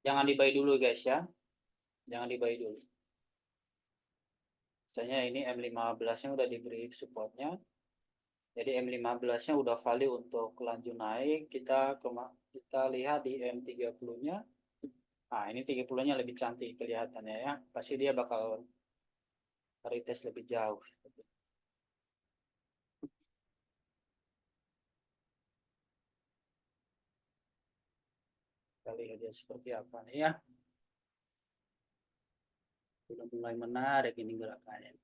A: Jangan di buy dulu guys ya. Jangan di buy dulu. Misalnya ini M15-nya udah diberi supportnya. Jadi M15-nya udah valid untuk lanjut naik. Kita lihat di M30-nya. Nah, ini 30-nya lebih cantik kelihatannya ya. Pasti dia bakal retest lebih jauh. Kita lihat dia seperti apa nih ya. Sudah mulai menarik ini gerakannya.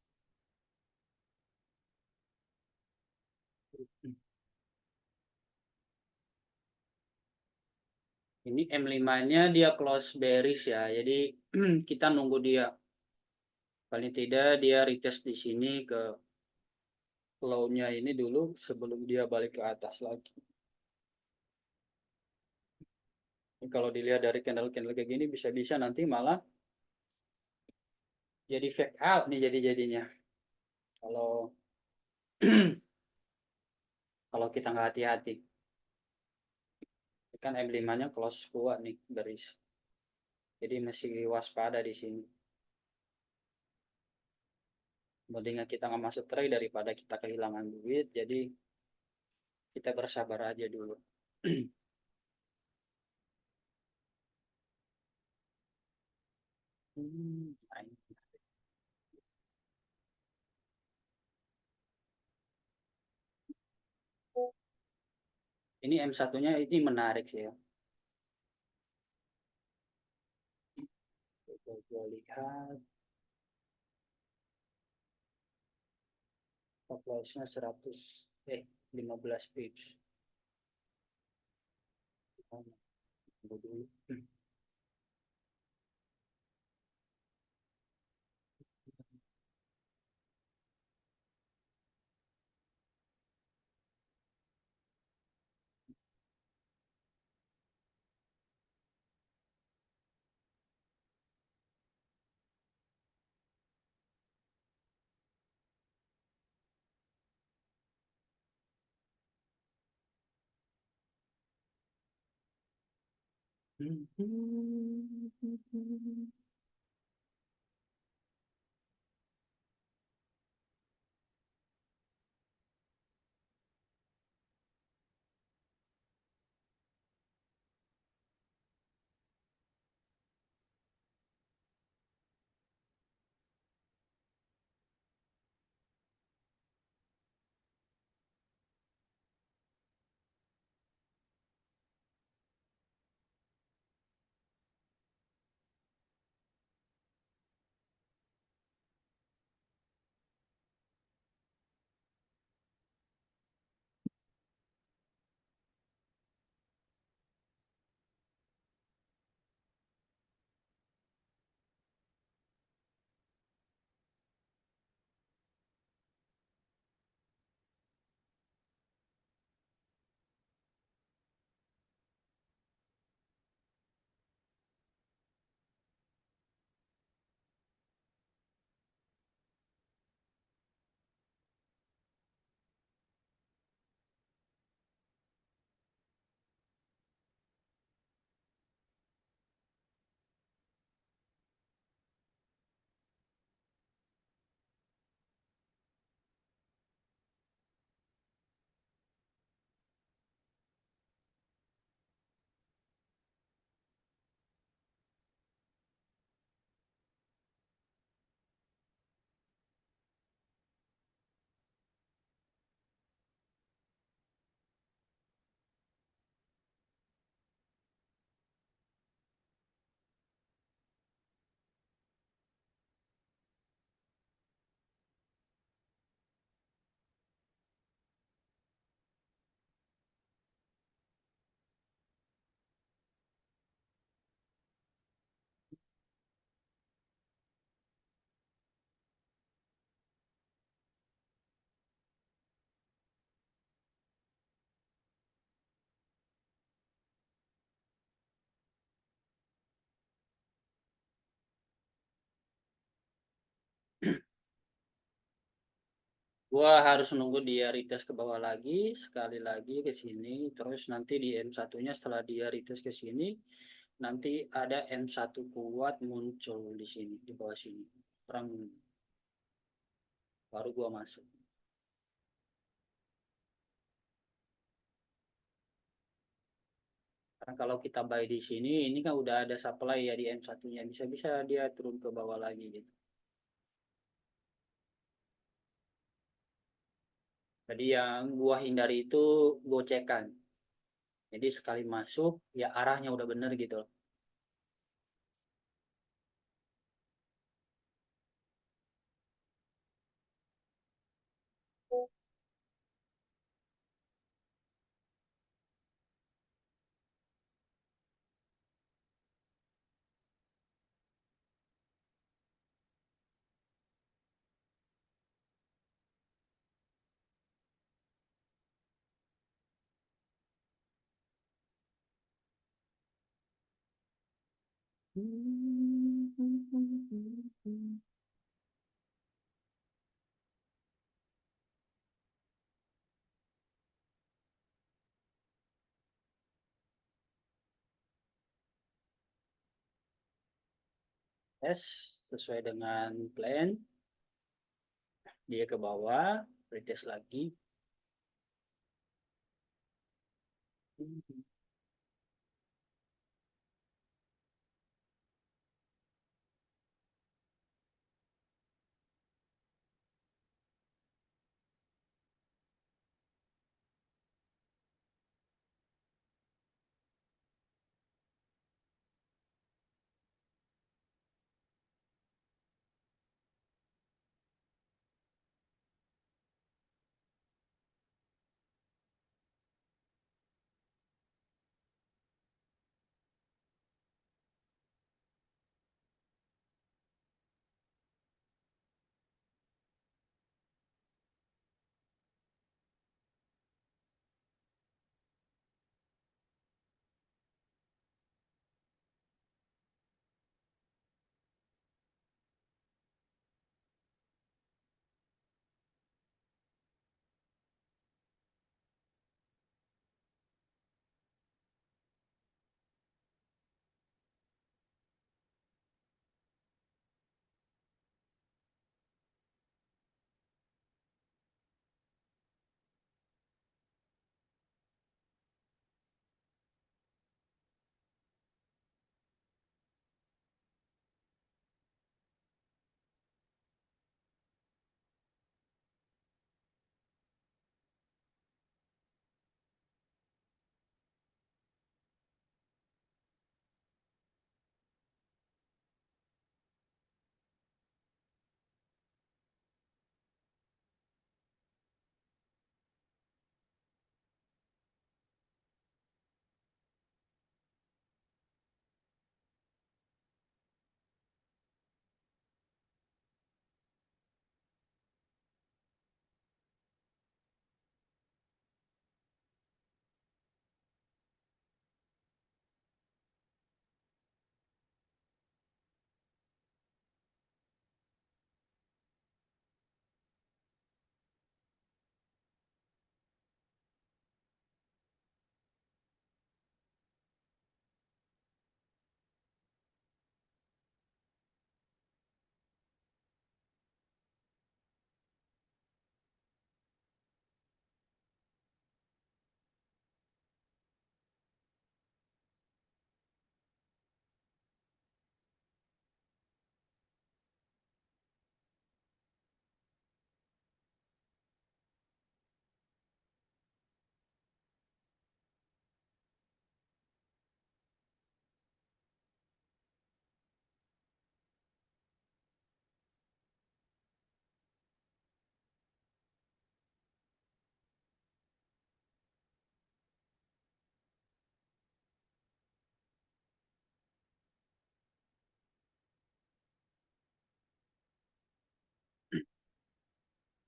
A: Ini M5-nya dia close bearish ya. Jadi kita nunggu dia. Paling tidak dia retest di sini ke low-nya ini dulu sebelum dia balik ke atas lagi. Ini kalau dilihat dari candle-candle kayak gini bisa-bisa nanti malah jadi fake out nih jadinya. Kalau kalau kita nggak hati-hati. Kan M5-nya close kuat nih bearish. Jadi masih waspada di sini. Mendingan kita nggak masuk trade daripada kita kehilangan duit. Jadi kita bersabar aja dulu. Nah, ini M1-nya ini menarik sih ya. Coba lihat top loss-nya 15 pips. Tunggu dulu. Gua harus nunggu dia retest ke bawah lagi, sekali lagi ke sini, terus nanti di M1-nya setelah dia retest ke sini, nanti ada M1 kuat muncul di sini, di bawah sini. Terang, baru gua masuk. Karena kalau kita buy di sini, ini kan udah ada supply ya di M1-nya. Bisa-bisa dia turun ke bawah lagi gitu. Jadi yang gua hindari itu gocekan. Jadi sekali masuk, ya arahnya udah bener gitu. Tes sesuai dengan plan. Dia ke bawah, retest lagi.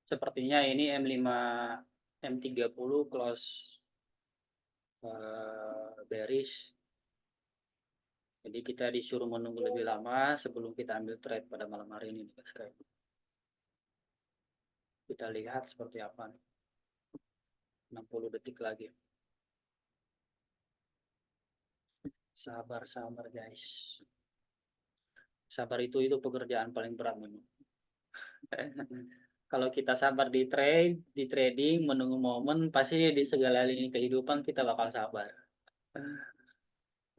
A: Sepertinya ini M5 M30 close bearish. Jadi kita disuruh menunggu lebih lama sebelum kita ambil trade pada malam hari ini. Kita lihat seperti apa. 60 detik lagi. Sabar guys. Sabar itu pekerjaan paling berat memang. Kalau kita sabar di trading, menunggu momen, pasti di segala lini kehidupan kita bakal sabar.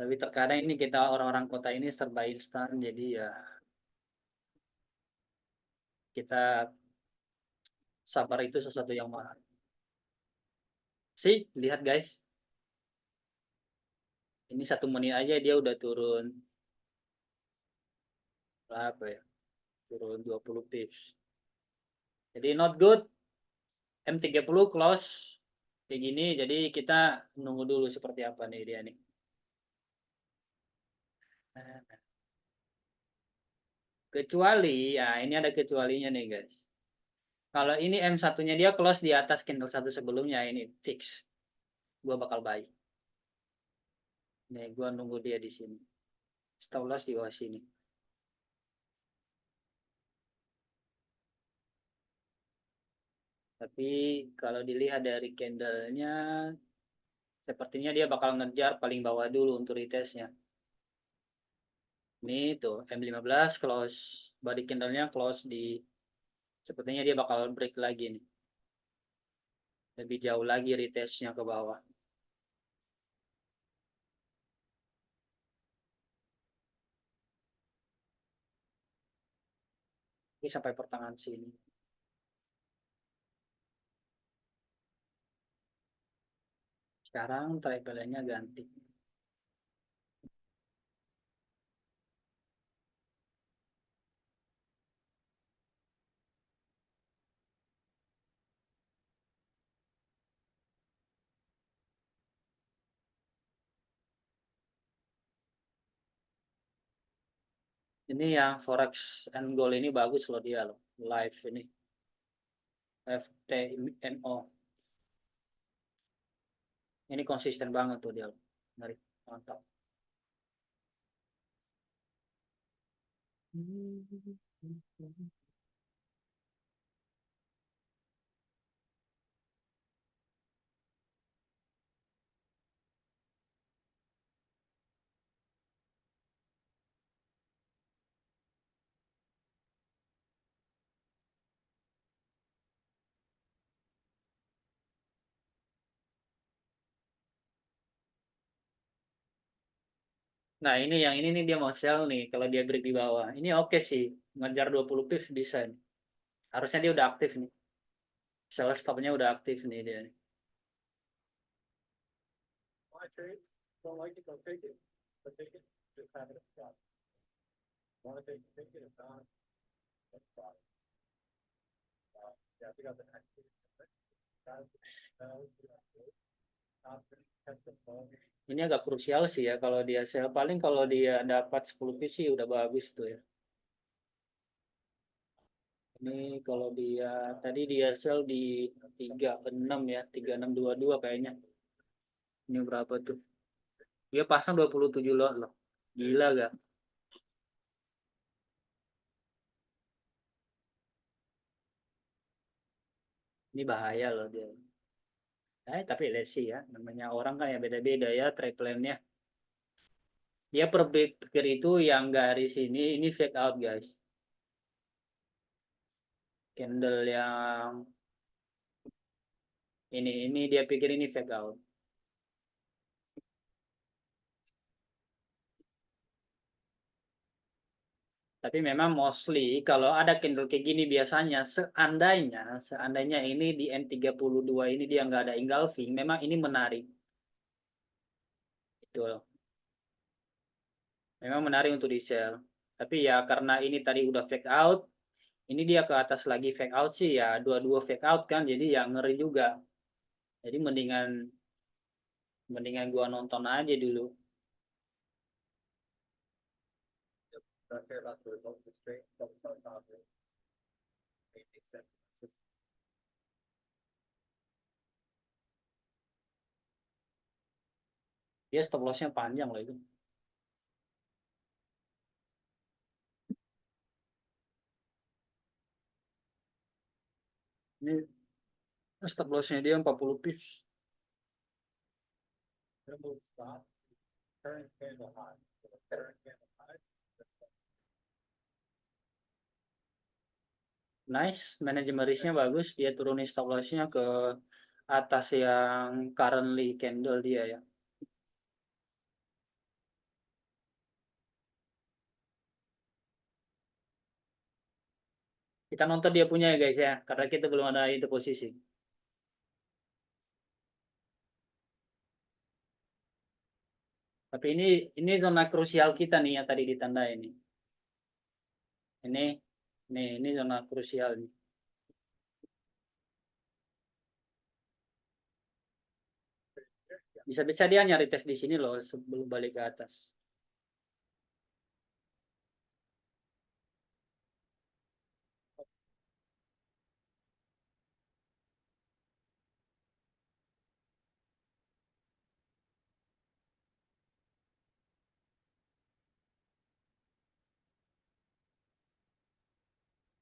A: Tapi terkadang ini kita orang-orang kota ini serba instan, jadi ya kita sabar itu sesuatu yang mahal. Sih, lihat guys, ini 1 menit aja dia udah turun berapa ya? Turun 20 pips. Jadi not good. M30 close kayak gini, jadi kita nunggu dulu seperti apa nih dia nih. Kecuali, ya ini ada kecualinya nih guys. Kalau ini M1-nya dia close di atas candle satu sebelumnya, ini fix. Gua bakal buy. Nih, gua nunggu dia di sini. Stop loss di bawah sini. Tapi kalau dilihat dari candlenya, sepertinya dia bakal ngejar paling bawah dulu untuk retestnya. Ini tuh M15 close, body candlenya close di, sepertinya dia bakal break lagi nih. Lebih jauh lagi retestnya ke bawah. Ini sampai pertengahan sini. Sekarang triple-nya ganti. Ini yang forex and gold ini bagus loh dia loh. Live ini. FTMO. Ini konsisten banget tuh dia. Mari, mantap. Nah, ini yang ini nih dia mau sell nih kalau dia break di bawah. Ini oke sih. Ngejar 20 pips bisa nih. Harusnya dia udah aktif nih. Sell stopnya udah aktif nih dia. Ini agak krusial sih ya kalau dia sell. Paling kalau dia dapat 10 pips sih udah bagus tuh ya. Ini kalau dia tadi dia sell di 36 ya, 3622 kayaknya. Ini berapa tuh? Dia pasang 27 lot loh. Gila gak? Ini bahaya loh dia. Tapi let's see ya. Namanya orang kan ya beda-beda ya trade plan-nya. Dia berpikir itu yang garis ini fake out guys. Candle yang ini dia pikir ini fake out. Tapi memang mostly kalau ada candle kayak gini biasanya seandainya ini di M32 ini dia nggak ada engulfing, memang ini menarik. Itu memang menarik untuk di sell. Tapi ya karena ini tadi udah fake out, ini dia ke atas lagi fake out sih ya, dua-dua fake out kan, jadi ya ngeri juga. Jadi mendingan gua nonton aja dulu. Dia stop lossnya panjang loh itu. Ini stop lossnya dia 40 pips. Nice, manajemen risknya bagus. Dia turunin stop lossnya ke atas yang currently candle dia ya. Kita nonton dia punya ya guys ya, karena kita belum ada itu posisi. Tapi ini zona krusial kita nih yang tadi ditandai ini. Ini ini zona krusial nih. Bisa-bisa dia nyari tes di sini loh sebelum balik ke atas.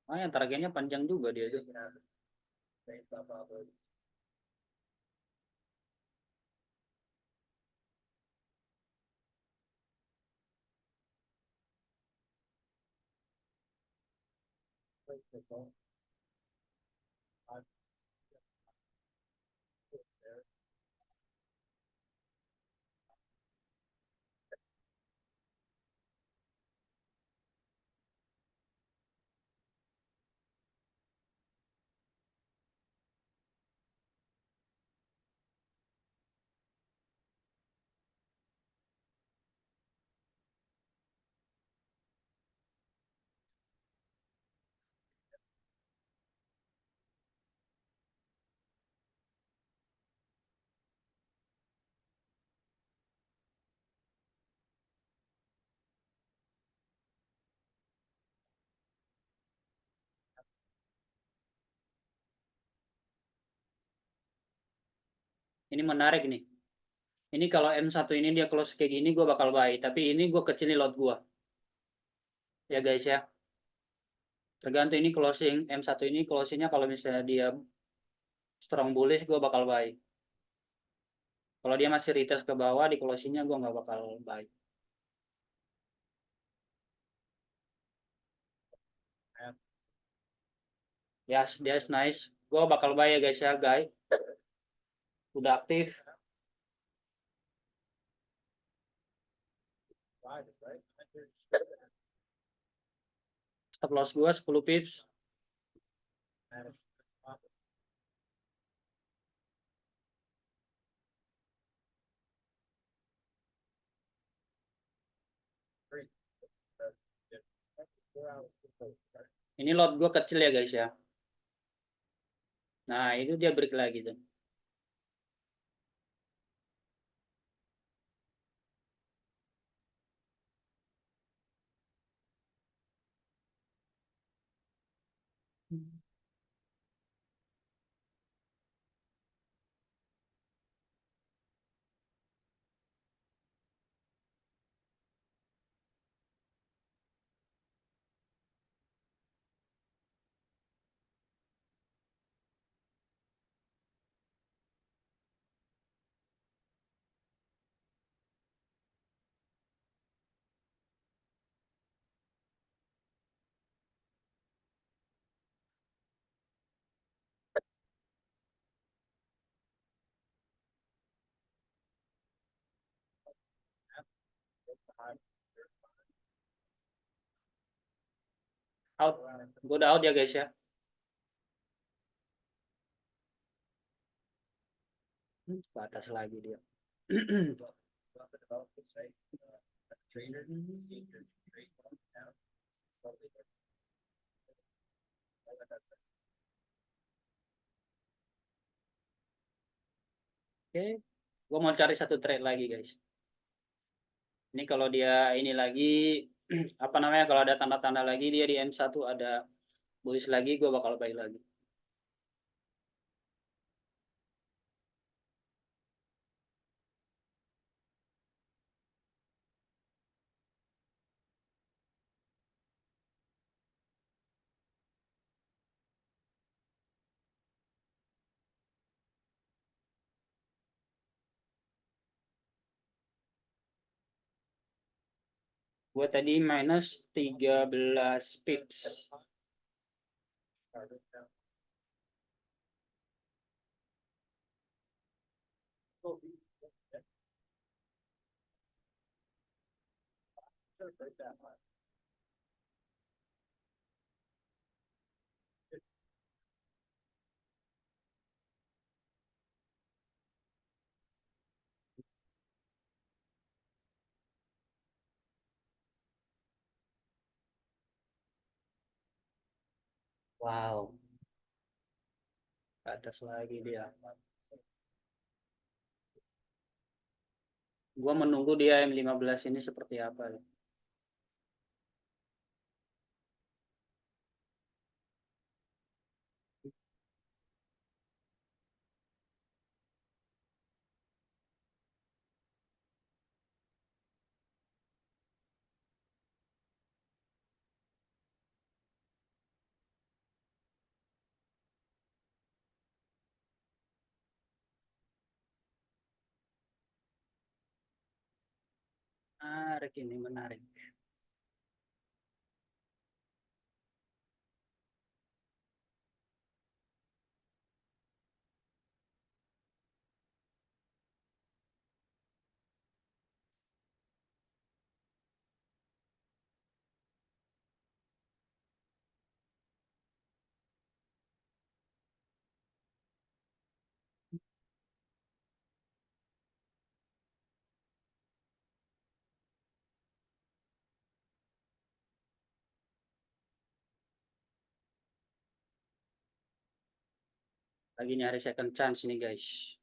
A: Oh, yang targetnya panjang juga dia tuh. Ini menarik nih. Ini kalau M1 ini dia close kayak gini gue bakal buy, tapi ini gue kecilin lot gue. Ya guys ya. Tergantung ini closing M1 ini closingnya kalau misalnya dia strong bullish gue bakal buy. Kalau dia masih retest ke bawah di closingnya gue nggak bakal buy. Yes, yes, nice. Gue bakal buy ya guys ya, guys. Udah aktif. Stop loss gue 10 pips. Ini lot gue kecil ya guys ya. Nah itu dia break lagi tuh. Out. Gue udah out ya guys ya. Ke atas lagi dia. Oke, gue mau cari satu trade lagi guys. Ini kalau dia ini lagi apa namanya kalau ada tanda-tanda lagi dia di M1 ada bullish lagi gue bakal buy lagi. Gue tadi minus 13 pips. Wow, ke atas lagi dia. Gua menunggu dia M15 ini seperti apa. Menarik ini, menarik. Lagi nyari second chance nih guys.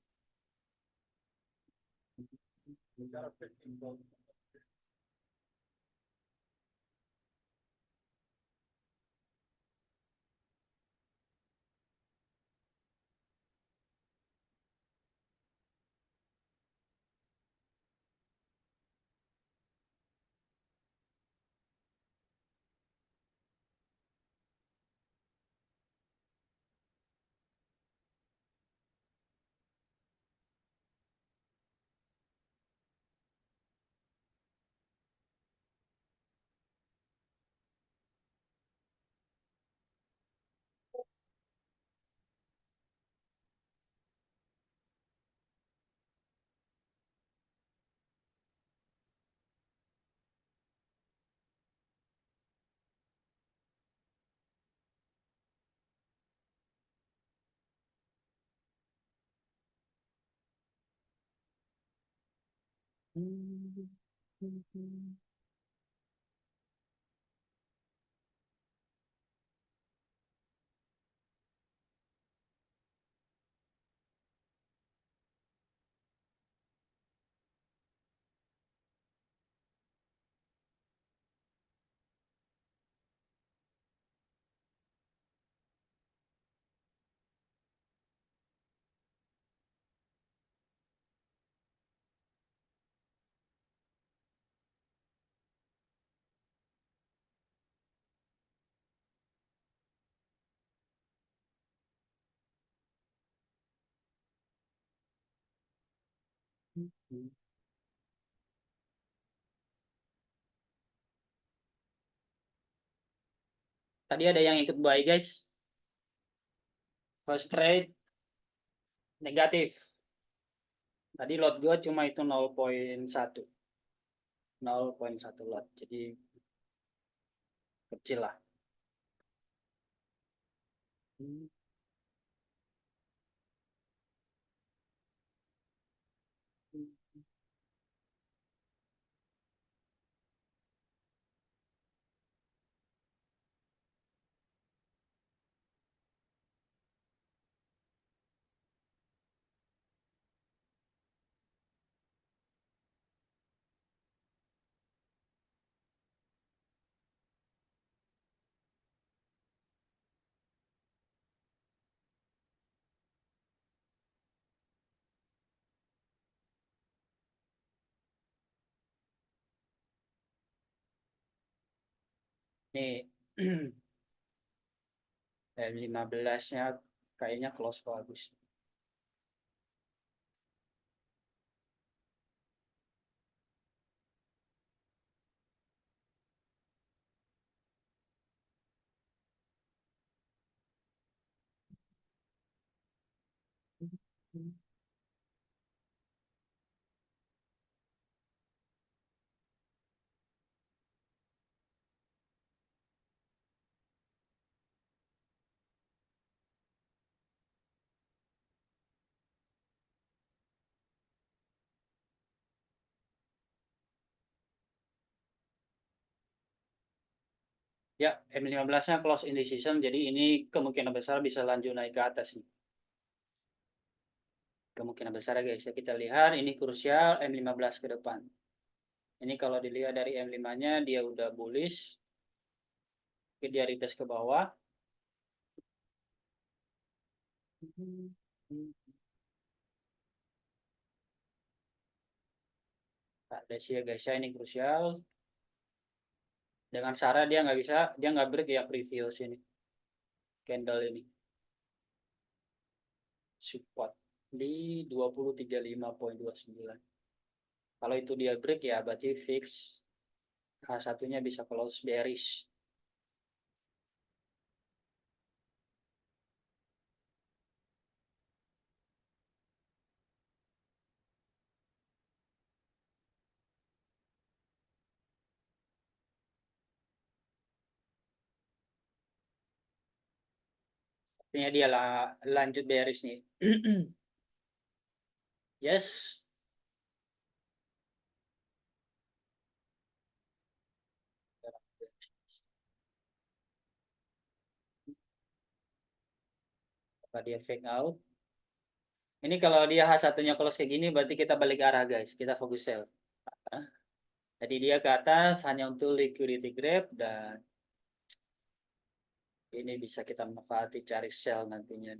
A: Tadi ada yang ikut buy guys. First trade negatif. Tadi lot gue cuma itu 0,1. 0,1 lot. Jadi kecil lah. Nih M15-nya kayaknya close bagus. Ya, M15-nya close indecision, jadi ini kemungkinan besar bisa lanjut naik ke atas nih. Kemungkinan besar ya guys, ya kita lihat ini krusial M15 ke depan. Ini kalau dilihat dari M5-nya dia udah bullish, dia retest ke bawah. Ada sih ya guys ya, ini krusial. Dengan syarat dia nggak bisa, dia nggak break ya previous ini. Candle ini. Support di 20.35.29. Kalau itu dia break ya berarti fix H1-nya bisa close bearish. Artinya dia lanjut bearish nih. Yes. Apa dia fake out? Ini kalau dia H1-nya close kayak gini berarti kita balik arah guys. Kita fokus sell. Jadi dia ke atas hanya untuk liquidity grab dan ini bisa kita manfaati cari sell nantinya.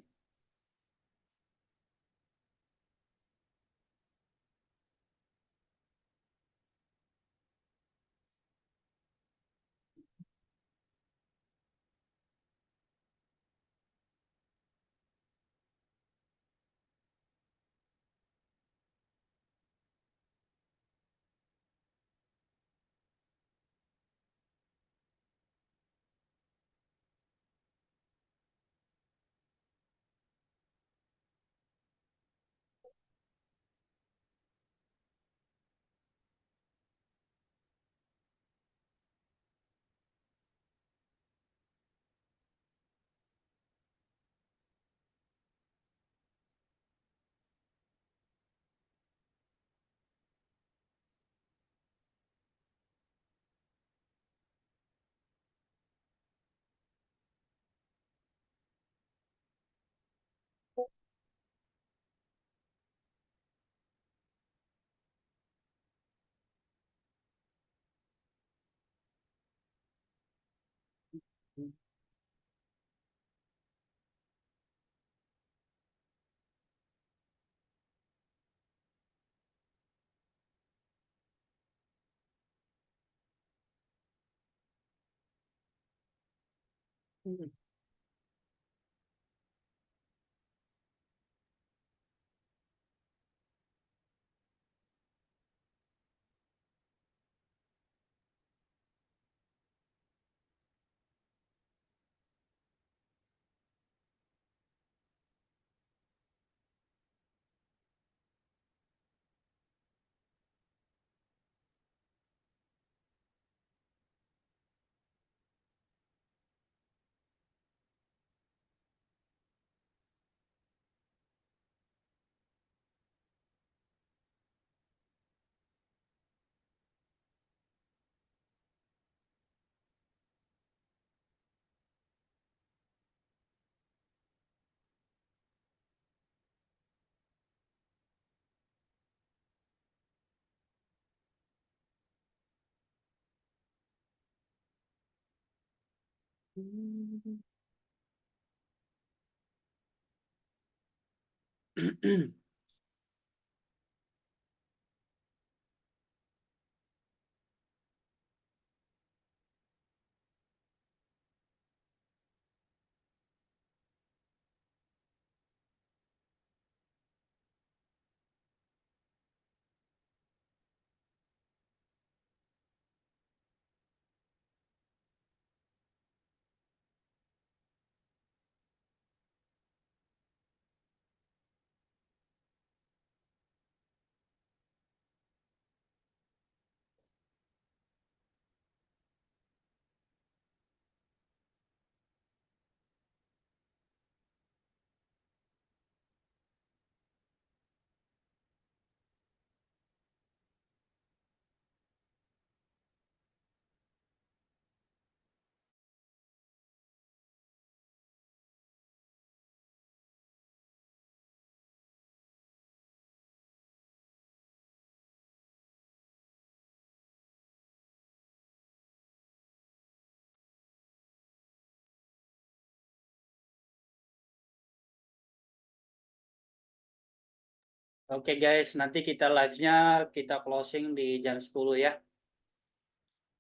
A: Oke guys, nanti kita live-nya kita closing di jam 10 ya.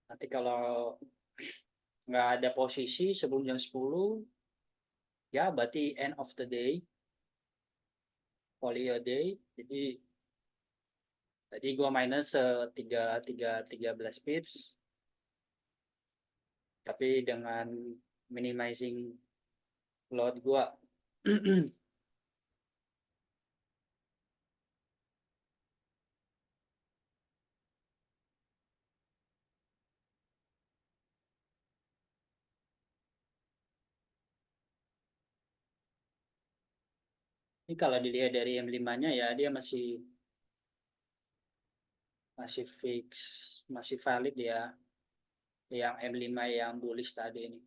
A: Nanti kalau nggak ada posisi sebelum jam 10, ya berarti end of the day, folio day. Jadi tadi gua minus tiga tiga 13 pips, tapi dengan minimizing load gua. Ini kalau dilihat dari M5-nya ya dia masih masih fix, masih valid ya, yang M5 yang bullish tadi ini.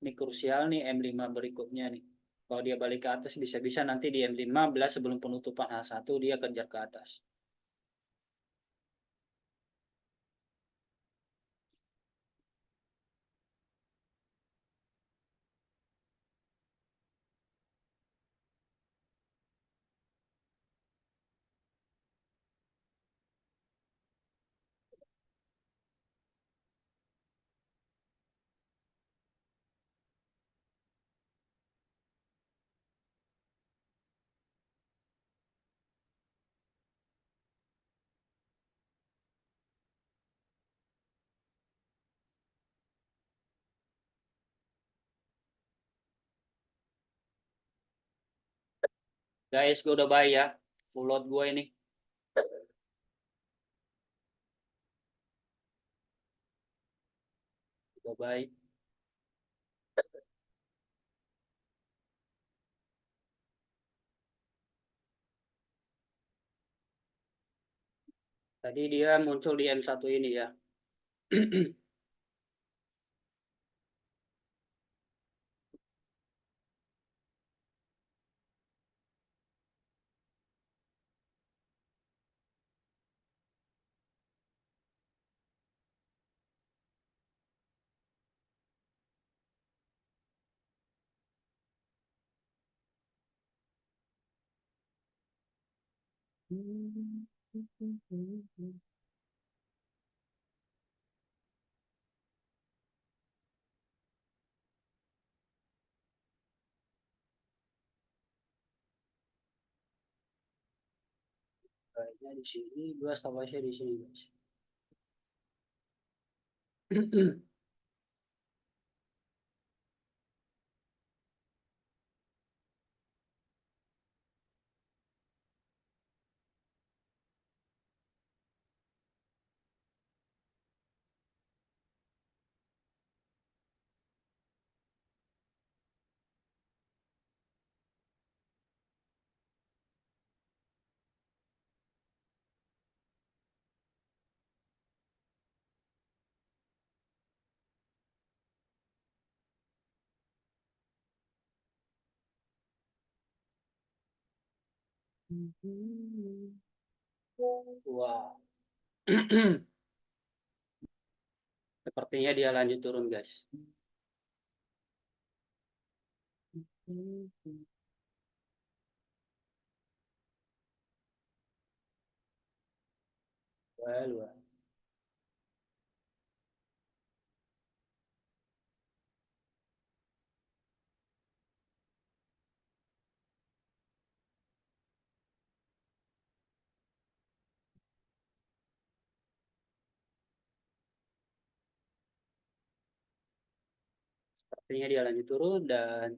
A: Ini krusial nih M5 berikutnya nih. Kalau dia balik ke atas bisa-bisa nanti di M15 sebelum penutupan H1 dia kejar ke atas. Guys, gue udah buy ya. Full load gue ini. Udah buy. Tadi dia muncul di M1 ini ya. Kayaknya di sini, gue stop aja di sini guys. Wah, sepertinya dia lanjut turun guys. Well, well. Sepertinya dia lanjut turun dan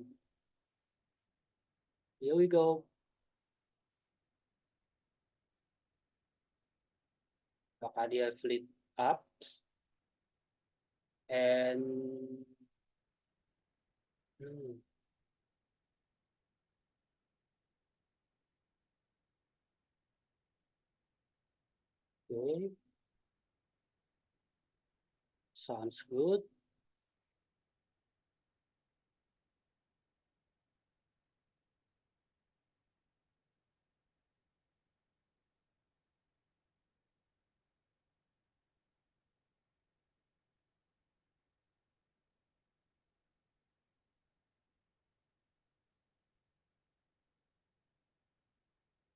A: here we go. Apakah dia flip up and hmm, okay, sounds good.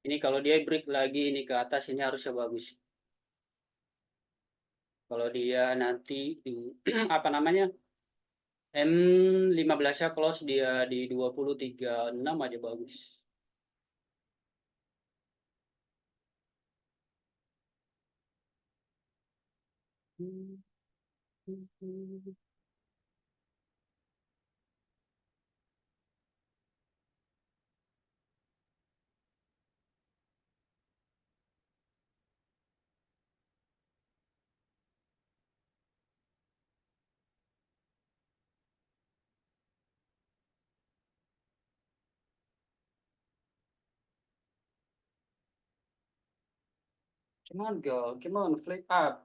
A: Ini kalau dia break lagi ini ke atas ini harusnya bagus. Kalau dia nanti apa namanya M15-nya close dia di 23.6 aja bagus. Come on, flip up.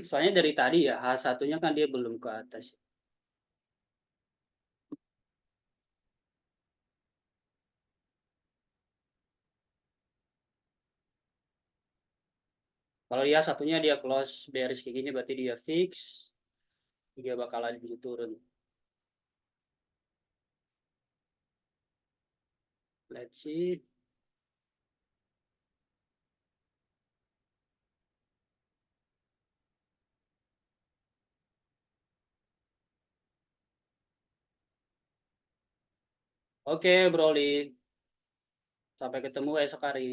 A: Soalnya dari tadi ya H1-nya kan dia belum ke atas. Kalau dia satunya dia close bearish kayak gini berarti dia fix. Dia bakalan lanjut turun. Let's see. Oke, Broly. Sampai ketemu esok hari.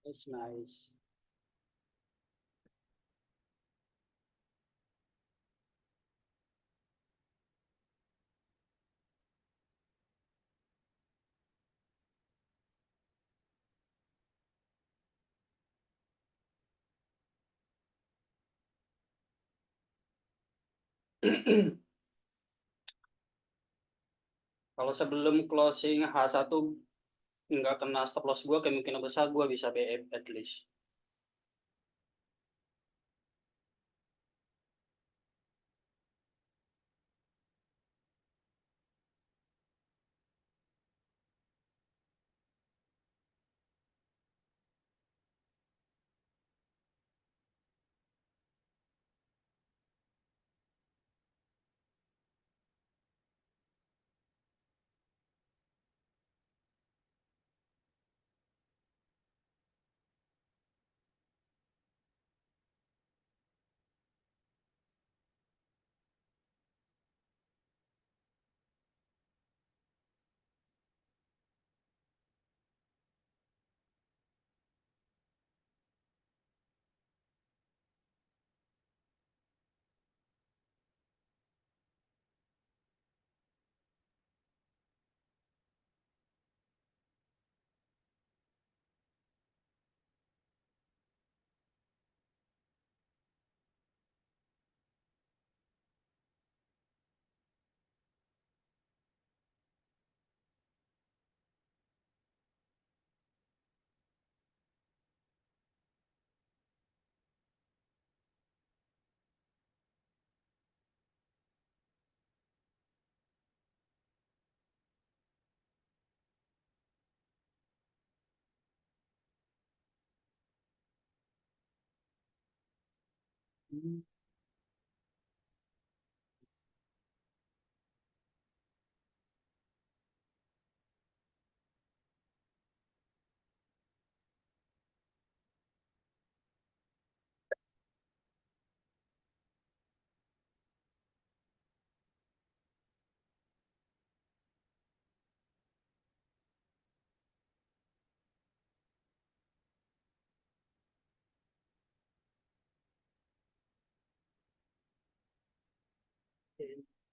A: That's nice. Kalau sebelum closing H1 nggak kena stop loss gue, kemungkinan besar gue bisa BM at least.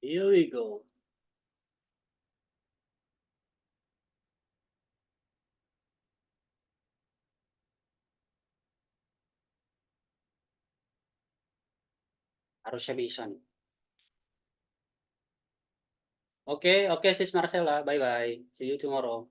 A: Here we go. Harusnya bisa nih. Oke, oke sis Marcella. Bye bye. See you tomorrow.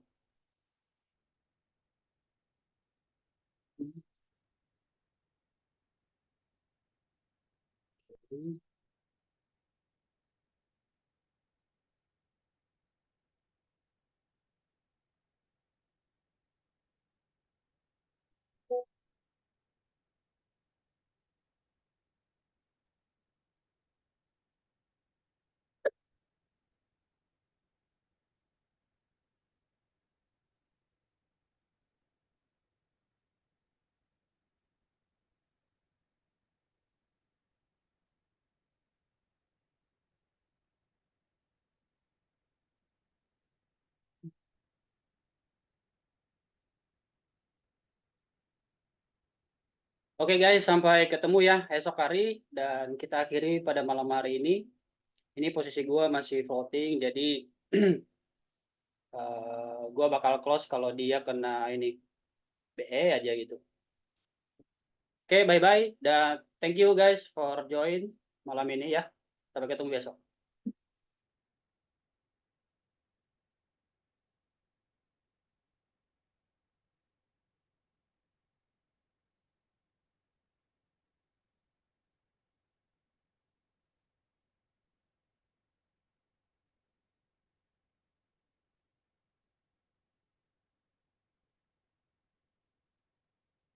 A: Oke guys, sampai ketemu ya esok hari dan kita akhiri pada malam hari ini. Ini posisi gua masih floating, jadi gua bakal close kalau dia kena ini BE aja gitu. Oke, bye bye dan thank you guys for join malam ini ya. Sampai ketemu besok.